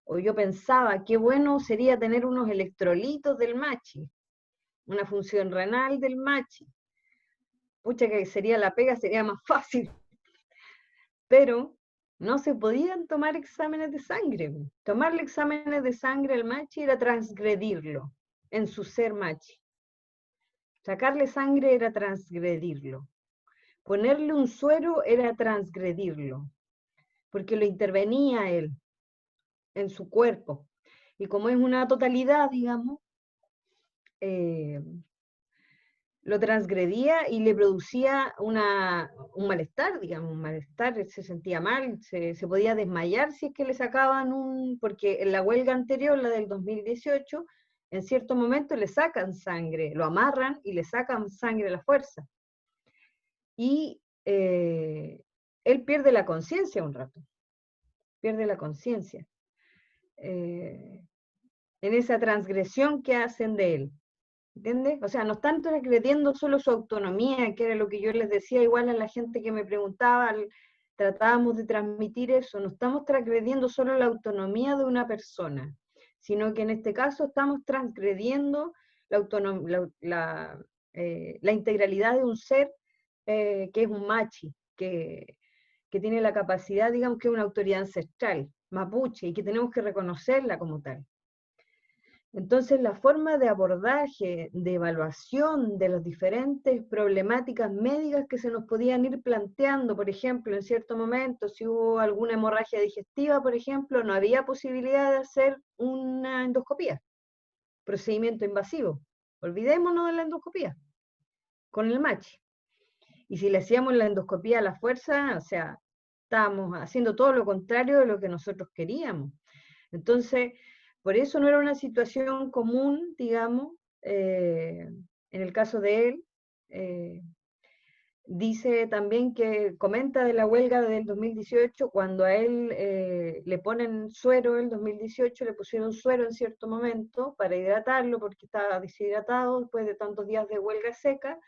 o yo pensaba, qué bueno sería tener unos electrolitos del machi, una función renal del machi. Pucha, que sería la pega, sería más fácil. Pero no se podían tomar exámenes de sangre. Tomarle exámenes de sangre al machi era transgredirlo en su ser machi. Sacarle sangre era transgredirlo. Ponerle un suero era transgredirlo, porque lo intervenía él en su cuerpo. Y como es una totalidad, digamos, lo transgredía y le producía un malestar, digamos, un malestar, se sentía mal, se podía desmayar si es que le sacaban porque en la huelga anterior, la del 2018, en cierto momento le sacan sangre, lo amarran y le sacan sangre a la fuerza. Y él pierde la conciencia un rato, pierde la conciencia en esa transgresión que hacen de él. ¿Entiendes? O sea, no están transgrediendo solo su autonomía, que era lo que yo les decía igual a la gente que me preguntaba, tratábamos de transmitir eso, no estamos transgrediendo solo la autonomía de una persona, sino que en este caso estamos transgrediendo la integralidad de un ser que es un machi, que tiene la capacidad, digamos, que es una autoridad ancestral, mapuche, y que tenemos que reconocerla como tal. Entonces, la forma de abordaje, de evaluación de las diferentes problemáticas médicas que se nos podían ir planteando, por ejemplo, en cierto momento, si hubo alguna hemorragia digestiva, por ejemplo, no había posibilidad de hacer una endoscopía, procedimiento invasivo. Olvidémonos de la endoscopía, con el machi. Y si le hacíamos la endoscopía a la fuerza, o sea, estábamos haciendo todo lo contrario de lo que nosotros queríamos. Entonces, por eso no era una situación común, digamos, en el caso de él, dice también que comenta de la huelga del 2018, cuando a él le ponen suero, el 2018 le pusieron suero en cierto momento para hidratarlo porque estaba deshidratado después de tantos días de huelga seca,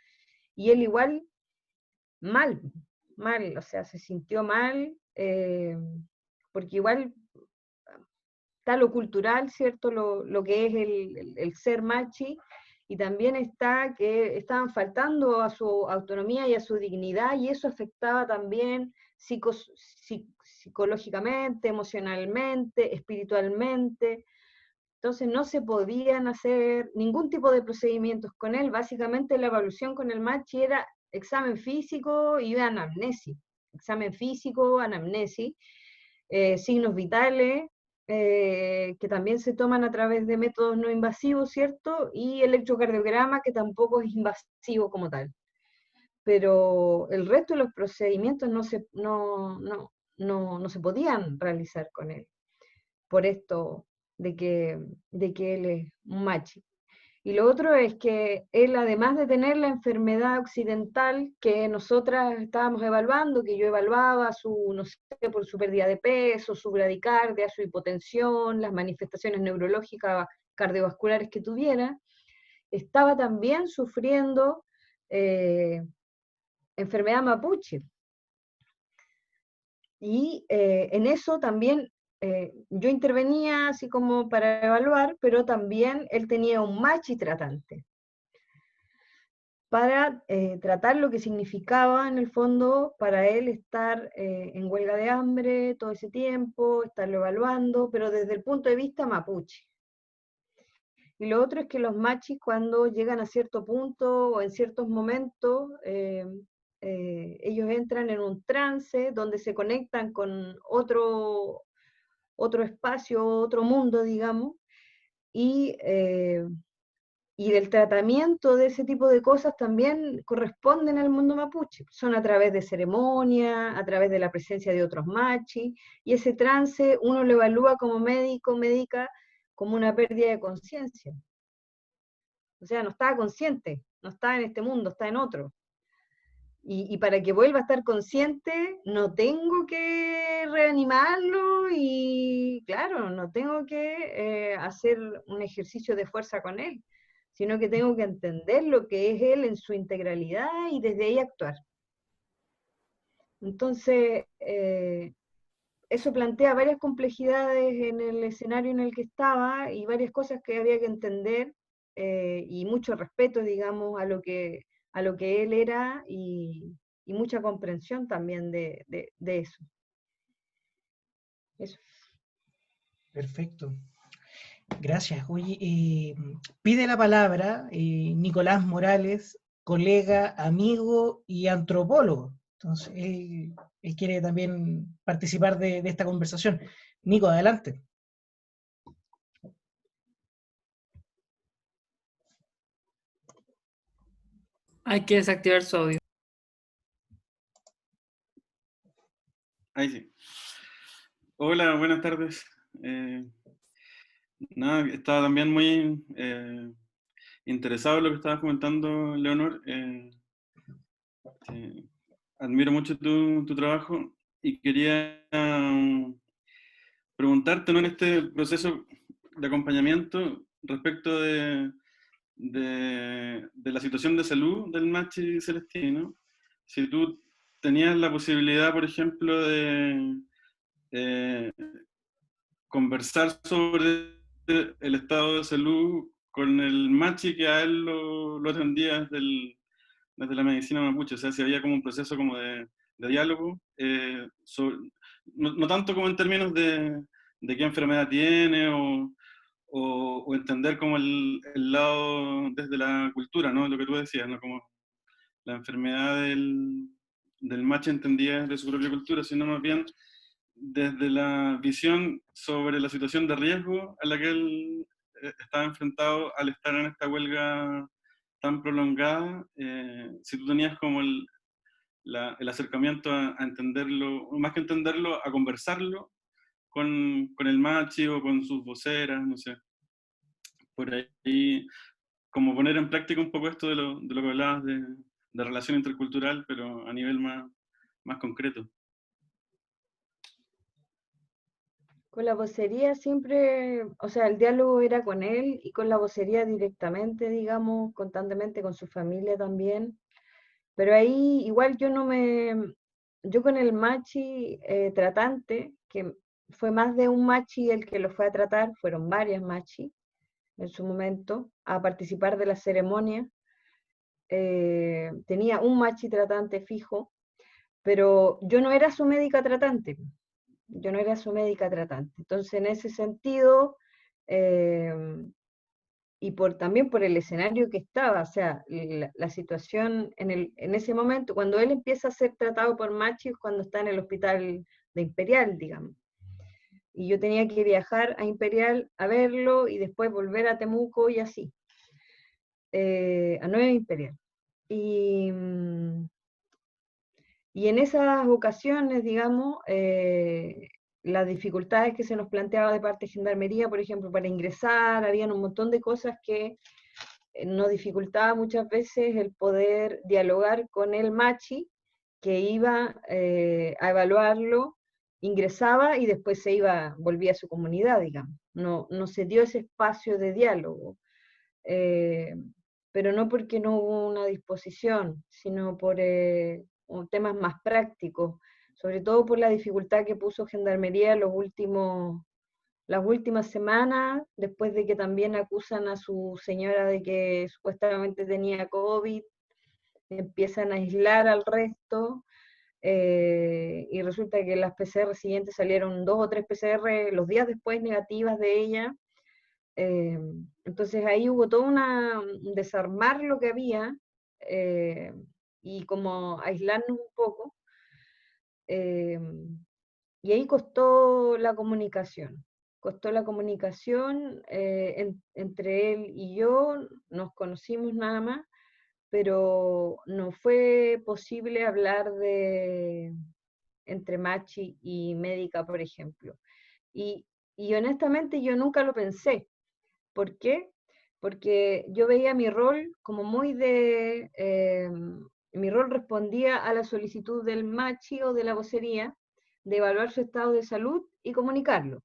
y él igual mal, mal, o sea, se sintió mal, porque igual está lo cultural, ¿cierto? Lo que es el ser machi, y también está que estaban faltando a su autonomía y a su dignidad, y eso afectaba también psicológicamente, emocionalmente, espiritualmente. Entonces no se podían hacer ningún tipo de procedimientos con él. Básicamente la evaluación con el machi era examen físico y anamnesis. Examen físico, anamnesis, signos vitales, que también se toman a través de métodos no invasivos, ¿cierto? Y electrocardiograma, que tampoco es invasivo como tal. Pero el resto de los procedimientos no se podían realizar con él, por esto de que él es un machi. Y lo otro es que él, además de tener la enfermedad occidental que nosotras estábamos evaluando, que yo evaluaba no sé, por su pérdida de peso, su bradicardia, su hipotensión, las manifestaciones neurológicas cardiovasculares que tuviera, estaba también sufriendo enfermedad mapuche. Y en eso también yo intervenía así como para evaluar, pero también él tenía un machi tratante para tratar lo que significaba en el fondo para él estar en huelga de hambre todo ese tiempo, estarlo evaluando, pero desde el punto de vista mapuche. Y lo otro es que los machis, cuando llegan a cierto punto o en ciertos momentos, ellos entran en un trance donde se conectan con otro espacio, otro mundo, digamos, y del tratamiento de ese tipo de cosas también corresponden al mundo mapuche. Son a través de ceremonias, a través de la presencia de otros machis, y ese trance uno lo evalúa como médico, médica, como una pérdida de conciencia. O sea, no está consciente, no está en este mundo, está en otro. Y para que vuelva a estar consciente, no tengo que reanimarlo y, claro, no tengo que hacer un ejercicio de fuerza con él, sino que tengo que entender lo que es él en su integralidad y desde ahí actuar. Entonces, eso plantea varias complejidades en el escenario en el que estaba y varias cosas que había que entender, y mucho respeto, digamos, a lo que él era, y mucha comprensión también de eso. Eso. Perfecto. Gracias. Oye, pide la palabra Nicolás Morales, colega, amigo y antropólogo. Entonces, él quiere también participar de esta conversación. Nico, adelante. Hay que desactivar su audio. Ahí sí. Hola, buenas tardes. Nada, estaba también muy interesado en lo que estabas comentando, Leonor. Admiro mucho tu trabajo y quería preguntarte, ¿no?, en este proceso de acompañamiento respecto de la situación de salud del Machi Celestino, si tú tenías la posibilidad, por ejemplo, de conversar sobre el estado de salud con el Machi que a él lo atendía desde la medicina mapuche, o sea, si había como un proceso como de diálogo, no tanto como en términos de qué enfermedad tiene o entender como el lado desde la cultura, ¿no? Lo que tú decías, ¿no? Como la enfermedad del Machi entendida desde su propia cultura, sino más bien desde la visión sobre la situación de riesgo a la que él estaba enfrentado al estar en esta huelga tan prolongada. Si tú tenías como el acercamiento a entenderlo, más que entenderlo, a conversarlo con el Machi o con sus voceras, no sé. Por ahí, como poner en práctica un poco esto de lo que hablabas relación intercultural, pero a nivel más concreto. Con la vocería siempre, o sea, el diálogo era con él y con la vocería directamente, digamos, constantemente con su familia también. Pero ahí igual yo con el machi tratante, que fue más de un machi el que lo fue a tratar, fueron varias machi en su momento, a participar de la ceremonia. Tenía un machi tratante fijo, pero yo no era su médica tratante. Yo no era su médica tratante. Entonces, en ese sentido, y también por el escenario que estaba, o sea, la situación en ese momento, cuando él empieza a ser tratado por machis, cuando está en el hospital de Imperial, digamos. Y yo tenía que viajar a Imperial a verlo y después volver a Temuco y así, a Nueva Imperial. Y en esas ocasiones, digamos, las dificultades que se nos planteaba de parte de Gendarmería, por ejemplo, para ingresar, habían un montón de cosas que nos dificultaba muchas veces el poder dialogar con el machi, que iba a evaluarlo, ingresaba y después volvía a su comunidad, digamos. No se dio ese espacio de diálogo, pero no porque no hubo una disposición, sino por temas más prácticos, sobre todo por la dificultad que puso Gendarmería las últimas semanas, después de que también acusan a su señora de que supuestamente tenía COVID, empiezan a aislar al resto, y resulta que las PCR siguientes salieron 2 o 3 PCR los días después negativas de ella. Entonces ahí hubo todo un desarmar lo que había, y como aislarnos un poco, y ahí costó la comunicación. Costó la comunicación entre él y yo, nos conocimos nada más, pero no fue posible hablar entre machi y médica, por ejemplo. Y honestamente yo nunca lo pensé. ¿Por qué? Porque yo veía mi rol como mi rol respondía a la solicitud del machi o de la vocería de evaluar su estado de salud y comunicarlo.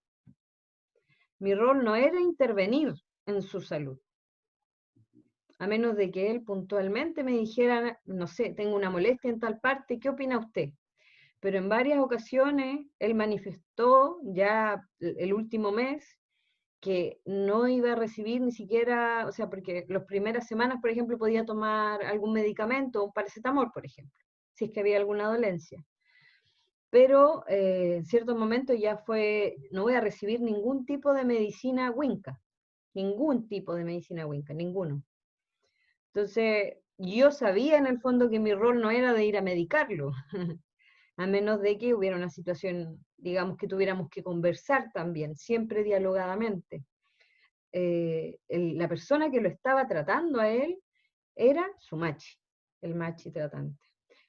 Mi rol no era intervenir en su salud, a menos de que él puntualmente me dijera, no sé, tengo una molestia en tal parte, ¿qué opina usted? Pero en varias ocasiones él manifestó ya el último mes que no iba a recibir ni siquiera, o sea, porque las primeras semanas, por ejemplo, podía tomar algún medicamento, un paracetamol, por ejemplo, si es que había alguna dolencia. Pero en cierto momento ya no voy a recibir ningún tipo de medicina Winca, ningún tipo de medicina Winca, ninguno. Entonces, yo sabía en el fondo que mi rol no era de ir a medicarlo, a menos de que hubiera una situación, digamos, que tuviéramos que conversar también, siempre dialogadamente. La persona que lo estaba tratando a él era su machi, el machi tratante.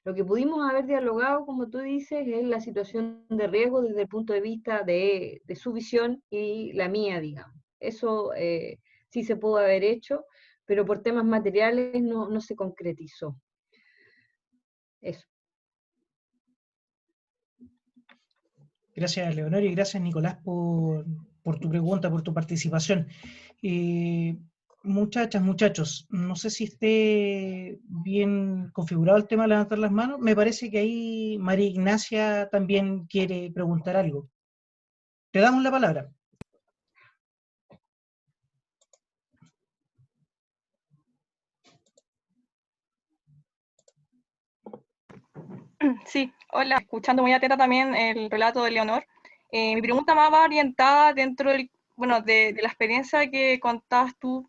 Lo que pudimos haber dialogado, como tú dices, es la situación de riesgo desde el punto de vista de su visión y la mía, digamos. Eso sí se pudo haber hecho, pero por temas materiales no se concretizó. Eso. Gracias, Leonor, y gracias, Nicolás, por tu pregunta, por tu participación. Muchachas, muchachos, no sé si esté bien configurado el tema de levantar las manos. Me parece que ahí María Ignacia también quiere preguntar algo. Te damos la palabra. Sí, hola, escuchando muy atenta también el relato de Leonor. Mi pregunta más va orientada dentro de la experiencia que contabas tú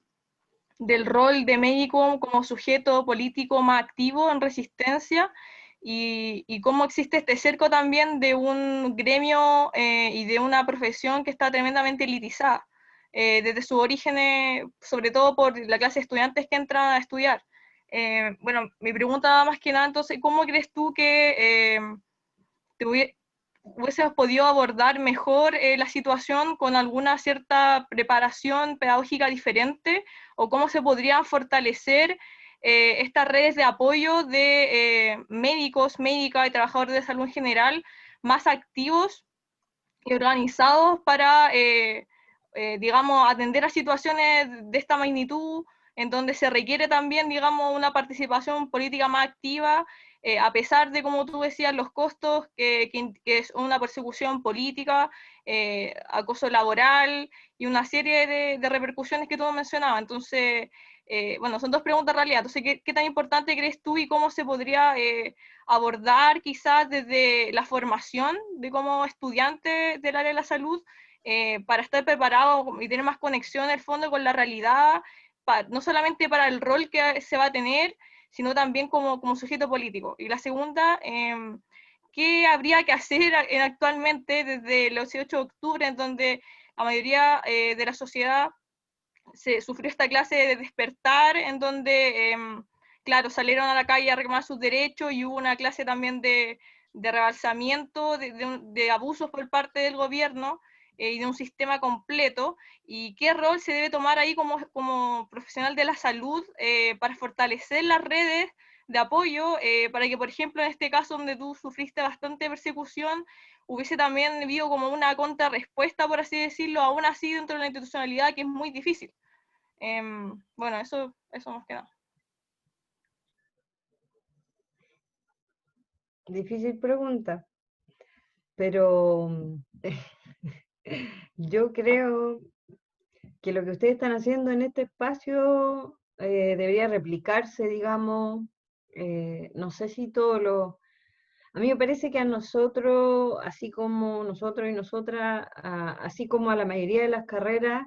del rol de médico como sujeto político más activo en resistencia y cómo existe este cerco también de un gremio y de una profesión que está tremendamente elitizada desde sus orígenes, sobre todo por la clase de estudiantes que entran a estudiar. Bueno, mi pregunta más que nada, entonces, ¿cómo crees tú que te hubieses podido abordar mejor la situación con alguna cierta preparación pedagógica diferente? ¿O cómo se podrían fortalecer estas redes de apoyo de médicos, médicas y trabajadores de salud en general más activos y organizados para, digamos, atender a situaciones de esta magnitud, en donde se requiere también, digamos, una participación política más activa, a pesar de, como tú decías, los costos, que es una persecución política, acoso laboral y una serie de repercusiones que tú mencionabas. Entonces, bueno, son dos preguntas en realidad. Entonces, ¿qué tan importante crees tú y cómo se podría abordar quizás desde la formación de como estudiante del área de la salud para estar preparado y tener más conexión en el fondo con la realidad, no solamente para el rol que se va a tener, sino también como sujeto político? Y la segunda, ¿qué habría que hacer actualmente desde el 18 de octubre, en donde la mayoría de la sociedad se sufrió esta clase de despertar, en donde, claro, salieron a la calle a reclamar sus derechos y hubo una clase también de rebalsamiento, de abusos por parte del gobierno y de un sistema completo? ¿Y qué rol se debe tomar ahí como profesional de la salud para fortalecer las redes de apoyo, para que, por ejemplo, en este caso donde tú sufriste bastante persecución, hubiese también habido como una contrarrespuesta, por así decirlo, aún así dentro de la institucionalidad, que es muy difícil? Bueno, eso más que nada. Difícil pregunta, pero yo creo que lo que ustedes están haciendo en este espacio debería replicarse, digamos, no sé si todo lo... A mí me parece que a nosotros, así como nosotros y nosotras, así como a la mayoría de las carreras,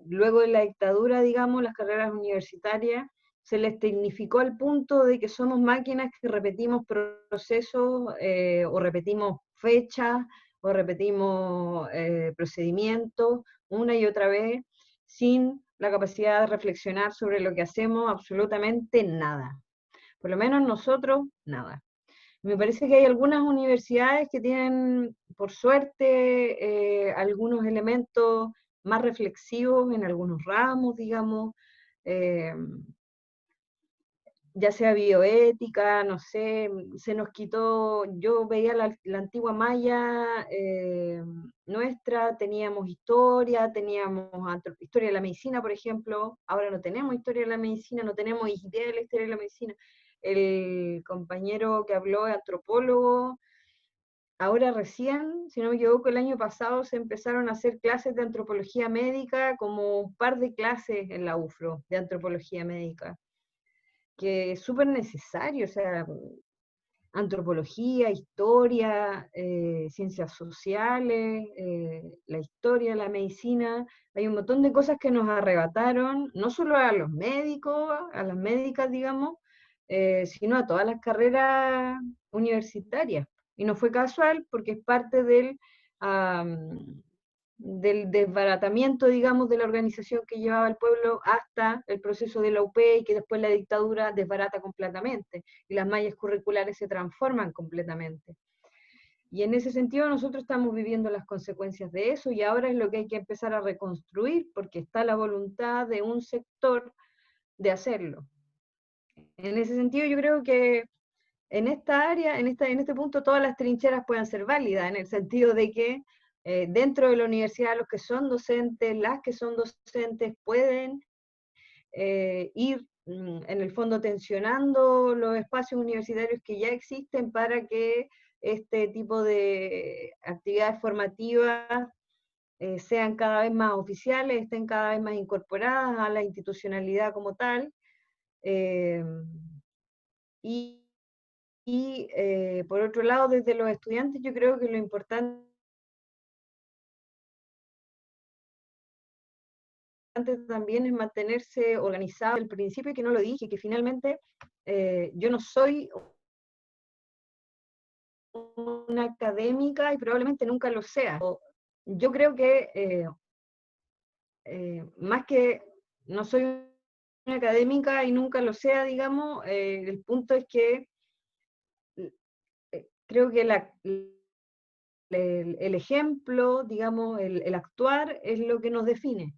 luego de la dictadura, digamos, las carreras universitarias, se les tecnificó al punto de que somos máquinas que repetimos procesos o repetimos fechas o repetimos procedimientos una y otra vez sin la capacidad de reflexionar sobre lo que hacemos, absolutamente nada. Por lo menos nosotros, nada. Me parece que hay algunas universidades que tienen, por suerte, algunos elementos más reflexivos en algunos ramos, digamos, eh, ya sea bioética, no sé, se nos quitó, yo veía la antigua malla nuestra, teníamos historia, teníamos historia de la medicina, por ejemplo, ahora no tenemos historia de la medicina, no tenemos idea de la historia de la medicina. El compañero que habló de antropólogo, ahora recién, si no me equivoco, el año pasado se empezaron a hacer clases de antropología médica, como un par de clases en la UFRO de antropología médica, que es súper necesario, o sea, antropología, historia, ciencias sociales, la historia, la medicina, hay un montón de cosas que nos arrebataron, no solo a los médicos, a las médicas, digamos, sino a todas las carreras universitarias. Y no fue casual porque es parte del desbaratamiento, digamos, de la organización que llevaba el pueblo hasta el proceso de la UP y que después la dictadura desbarata completamente y las mallas curriculares se transforman completamente. Y en ese sentido nosotros estamos viviendo las consecuencias de eso y ahora es lo que hay que empezar a reconstruir porque está la voluntad de un sector de hacerlo. En ese sentido yo creo que en esta área, en este punto, todas las trincheras pueden ser válidas, en el sentido de que dentro de la universidad los que son docentes, las que son docentes pueden ir en el fondo tensionando los espacios universitarios que ya existen para que este tipo de actividades formativas sean cada vez más oficiales, estén cada vez más incorporadas a la institucionalidad como tal. Y por otro lado, desde los estudiantes, yo creo que lo importante también es mantenerse organizado. Al principio, que no lo dije, que finalmente yo no soy una académica y probablemente nunca lo sea. Yo creo que más que no soy una académica y nunca lo sea, digamos, el punto es que creo que el ejemplo, digamos, el actuar es lo que nos define.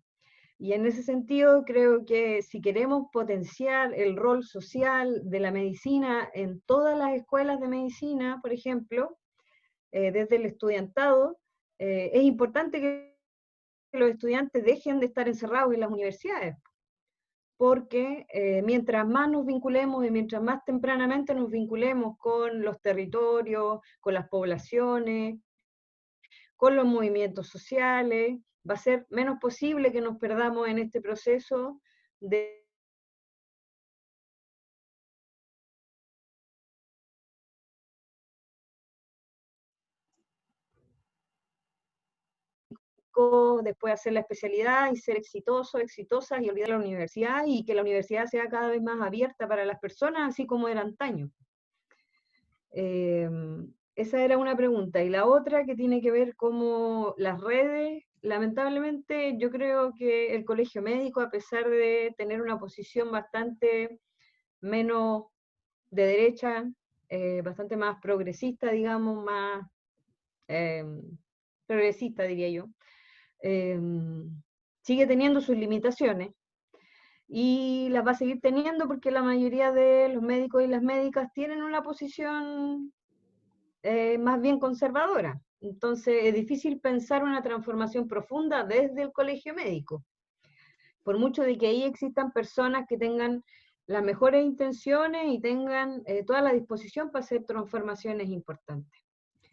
Y en ese sentido creo que si queremos potenciar el rol social de la medicina en todas las escuelas de medicina, por ejemplo, desde el estudiantado, es importante que los estudiantes dejen de estar encerrados en las universidades, porque mientras más nos vinculemos y mientras más tempranamente nos vinculemos con los territorios, con las poblaciones, con los movimientos sociales, va a ser menos posible que nos perdamos en este proceso de después hacer la especialidad y ser exitosos, exitosas y olvidar la universidad, y que la universidad sea cada vez más abierta para las personas, así como era antaño. Esa era una pregunta. Y la otra que tiene que ver con las redes, lamentablemente yo creo que el colegio médico, a pesar de tener una posición bastante menos de derecha, bastante más progresista, digamos, más progresista diría yo, sigue teniendo sus limitaciones y las va a seguir teniendo porque la mayoría de los médicos y las médicas tienen una posición más bien conservadora. Entonces es difícil pensar una transformación profunda desde el colegio médico, por mucho de que ahí existan personas que tengan las mejores intenciones y tengan toda la disposición para hacer transformaciones importantes.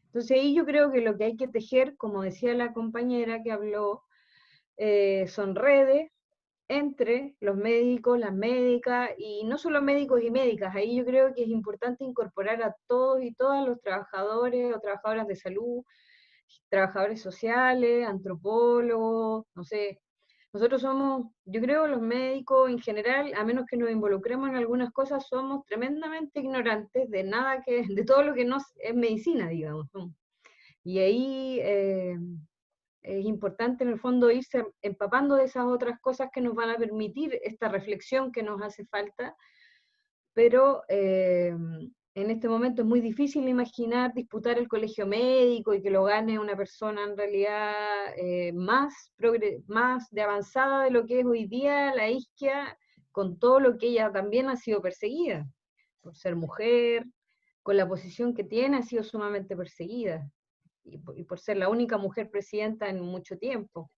Entonces ahí yo creo que lo que hay que tejer, como decía la compañera que habló, son redes entre los médicos, las médicas, y no solo médicos y médicas. Ahí yo creo que es importante incorporar a todos y todas los trabajadores o trabajadoras de salud, trabajadores sociales, antropólogos, no sé. Nosotros somos, yo creo, los médicos en general, a menos que nos involucremos en algunas cosas, somos tremendamente ignorantes de nada de todo lo que no es medicina, digamos, ¿no? Y ahí es importante en el fondo irse empapando de esas otras cosas que nos van a permitir esta reflexión que nos hace falta, pero en este momento es muy difícil imaginar disputar el colegio médico y que lo gane una persona en realidad más de avanzada de lo que es hoy día la isquia, con todo lo que ella también ha sido perseguida, por ser mujer, con la posición que tiene ha sido sumamente perseguida, y por ser la única mujer presidenta en mucho tiempo.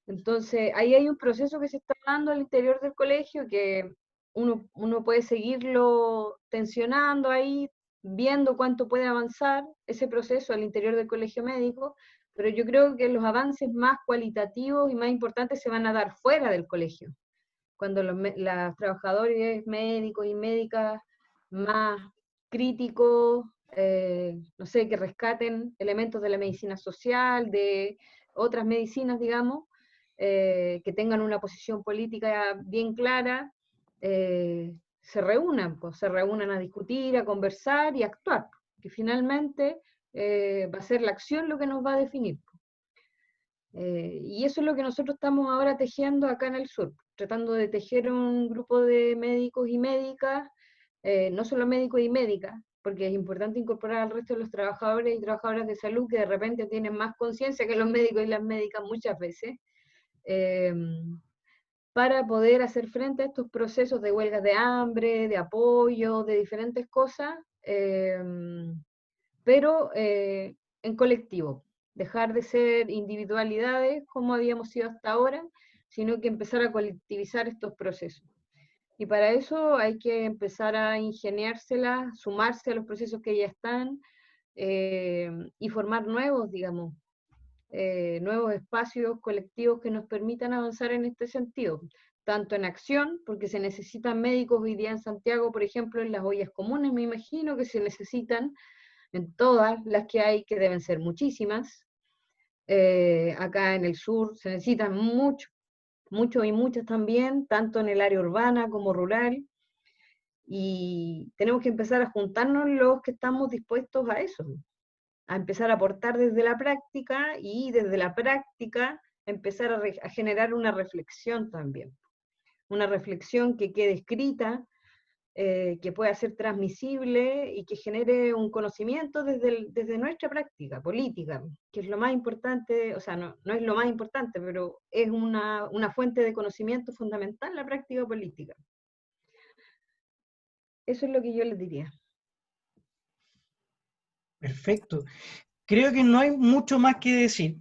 Entonces, ahí hay un proceso que se está dando al interior del colegio que uno puede seguirlo tensionando ahí, viendo cuánto puede avanzar ese proceso al interior del colegio médico, pero yo creo que los avances más cualitativos y más importantes se van a dar fuera del colegio, cuando los trabajadores médicos y médicas más críticos, no sé, que rescaten elementos de la medicina social, de otras medicinas, digamos, que tengan una posición política bien clara, se reúnan, pues, se reúnan a discutir, a conversar y a actuar, que finalmente va a ser la acción lo que nos va a definir. Y eso es lo que nosotros estamos ahora tejiendo acá en el sur, tratando de tejer un grupo de médicos y médicas, no solo médicos y médicas, porque es importante incorporar al resto de los trabajadores y trabajadoras de salud que de repente tienen más conciencia que los médicos y las médicas muchas veces, para poder hacer frente a estos procesos de huelgas de hambre, de apoyo, de diferentes cosas, pero en colectivo. Dejar de ser individualidades como habíamos sido hasta ahora, sino que empezar a colectivizar estos procesos. Y para eso hay que empezar a ingeniárselas, sumarse a los procesos que ya están y formar nuevos, digamos, nuevos espacios colectivos que nos permitan avanzar en este sentido, tanto en acción, porque se necesitan médicos hoy día en Santiago, por ejemplo, en las ollas comunes, me imagino que se necesitan en todas las que hay, que deben ser muchísimas. Acá en el sur se necesitan muchos y muchas también, tanto en el área urbana como rural, y tenemos que empezar a juntarnos los que estamos dispuestos a eso, a empezar a aportar desde la práctica, y desde la práctica empezar a generar una reflexión también, una reflexión que quede escrita, que pueda ser transmisible y que genere un conocimiento desde nuestra práctica política, que es lo más importante, o sea, no es lo más importante, pero es una fuente de conocimiento fundamental la práctica política. Eso es lo que yo les diría. Perfecto. Creo que no hay mucho más que decir,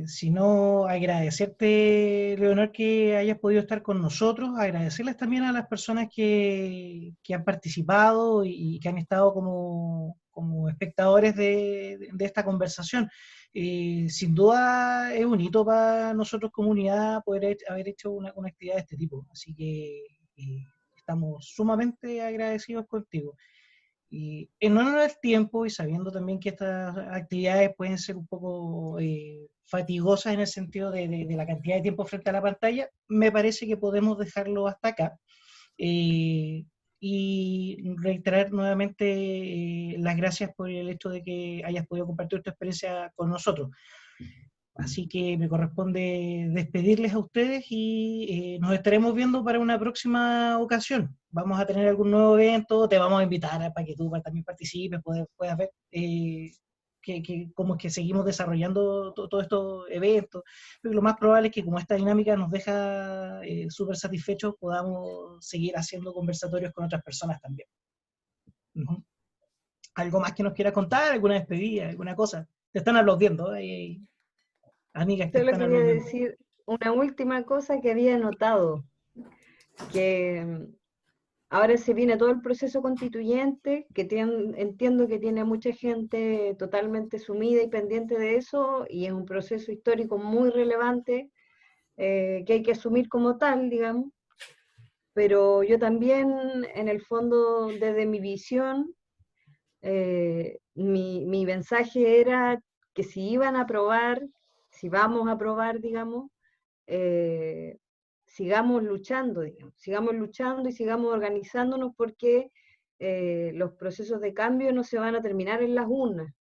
sino agradecerte, Leonor, que hayas podido estar con nosotros, agradecerles también a las personas que han participado y que han estado como espectadores de esta conversación. Sin duda es un hito para nosotros, comunidad, poder haber hecho una actividad de este tipo, así que estamos sumamente agradecidos contigo. Y en honor al tiempo y sabiendo también que estas actividades pueden ser un poco fatigosas en el sentido de la cantidad de tiempo frente a la pantalla, me parece que podemos dejarlo hasta acá. Y reiterar nuevamente las gracias por el hecho de que hayas podido compartir tu experiencia con nosotros. Así que me corresponde despedirles a ustedes y nos estaremos viendo para una próxima ocasión. Vamos a tener algún nuevo evento, te vamos a invitar para que tú también participes, puedas ver cómo es que seguimos desarrollando todos estos eventos. Pero lo más probable es que como esta dinámica nos deja súper satisfechos, podamos seguir haciendo conversatorios con otras personas también. ¿Algo más que nos quiera contar? ¿Alguna despedida? ¿Alguna cosa? Te están aplaudiendo. Amigas que Solo están quería aplaudiendo. decir una última cosa que había notado, que ahora se viene todo el proceso constituyente, que entiendo que tiene mucha gente totalmente sumida y pendiente de eso, y es un proceso histórico muy relevante, que hay que asumir como tal, digamos, pero yo también, en el fondo, desde mi visión, mi mensaje era que si iban a aprobar, si vamos a aprobar, digamos, sigamos luchando y sigamos organizándonos porque los procesos de cambio no se van a terminar en las urnas.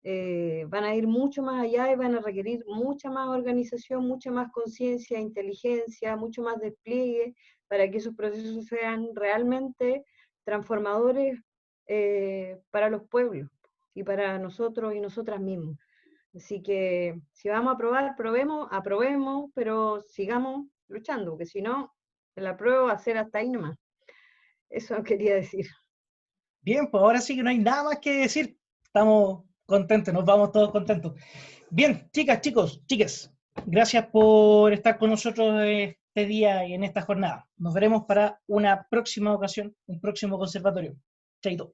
Van a ir mucho más allá y van a requerir mucha más organización, mucha más conciencia, inteligencia, mucho más despliegue para que esos procesos sean realmente transformadores para los pueblos y para nosotros y nosotras mismos. Así que si vamos a aprobar, aprobemos, pero sigamos luchando, porque si no, el apruebo va a ser hasta ahí nomás. Eso quería decir. Bien, pues ahora sí que no hay nada más que decir. Estamos contentos, nos vamos todos contentos. Bien, chicas, chicos, chicas, gracias por estar con nosotros este día y en esta jornada. Nos veremos para una próxima ocasión, un próximo conservatorio. Chaito.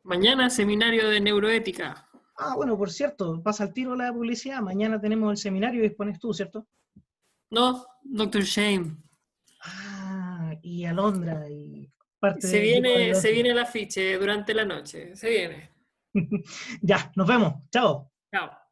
Mañana seminario de neuroética. Ah, bueno, por cierto, pasa al tiro la publicidad. Mañana tenemos el seminario y dispones tú, ¿cierto? No, Dr. Shane. Ah, y Alondra y parte Se del equipo de viene Alondra. el afiche durante la noche. Se viene. Ya, nos vemos. Chao. Chao.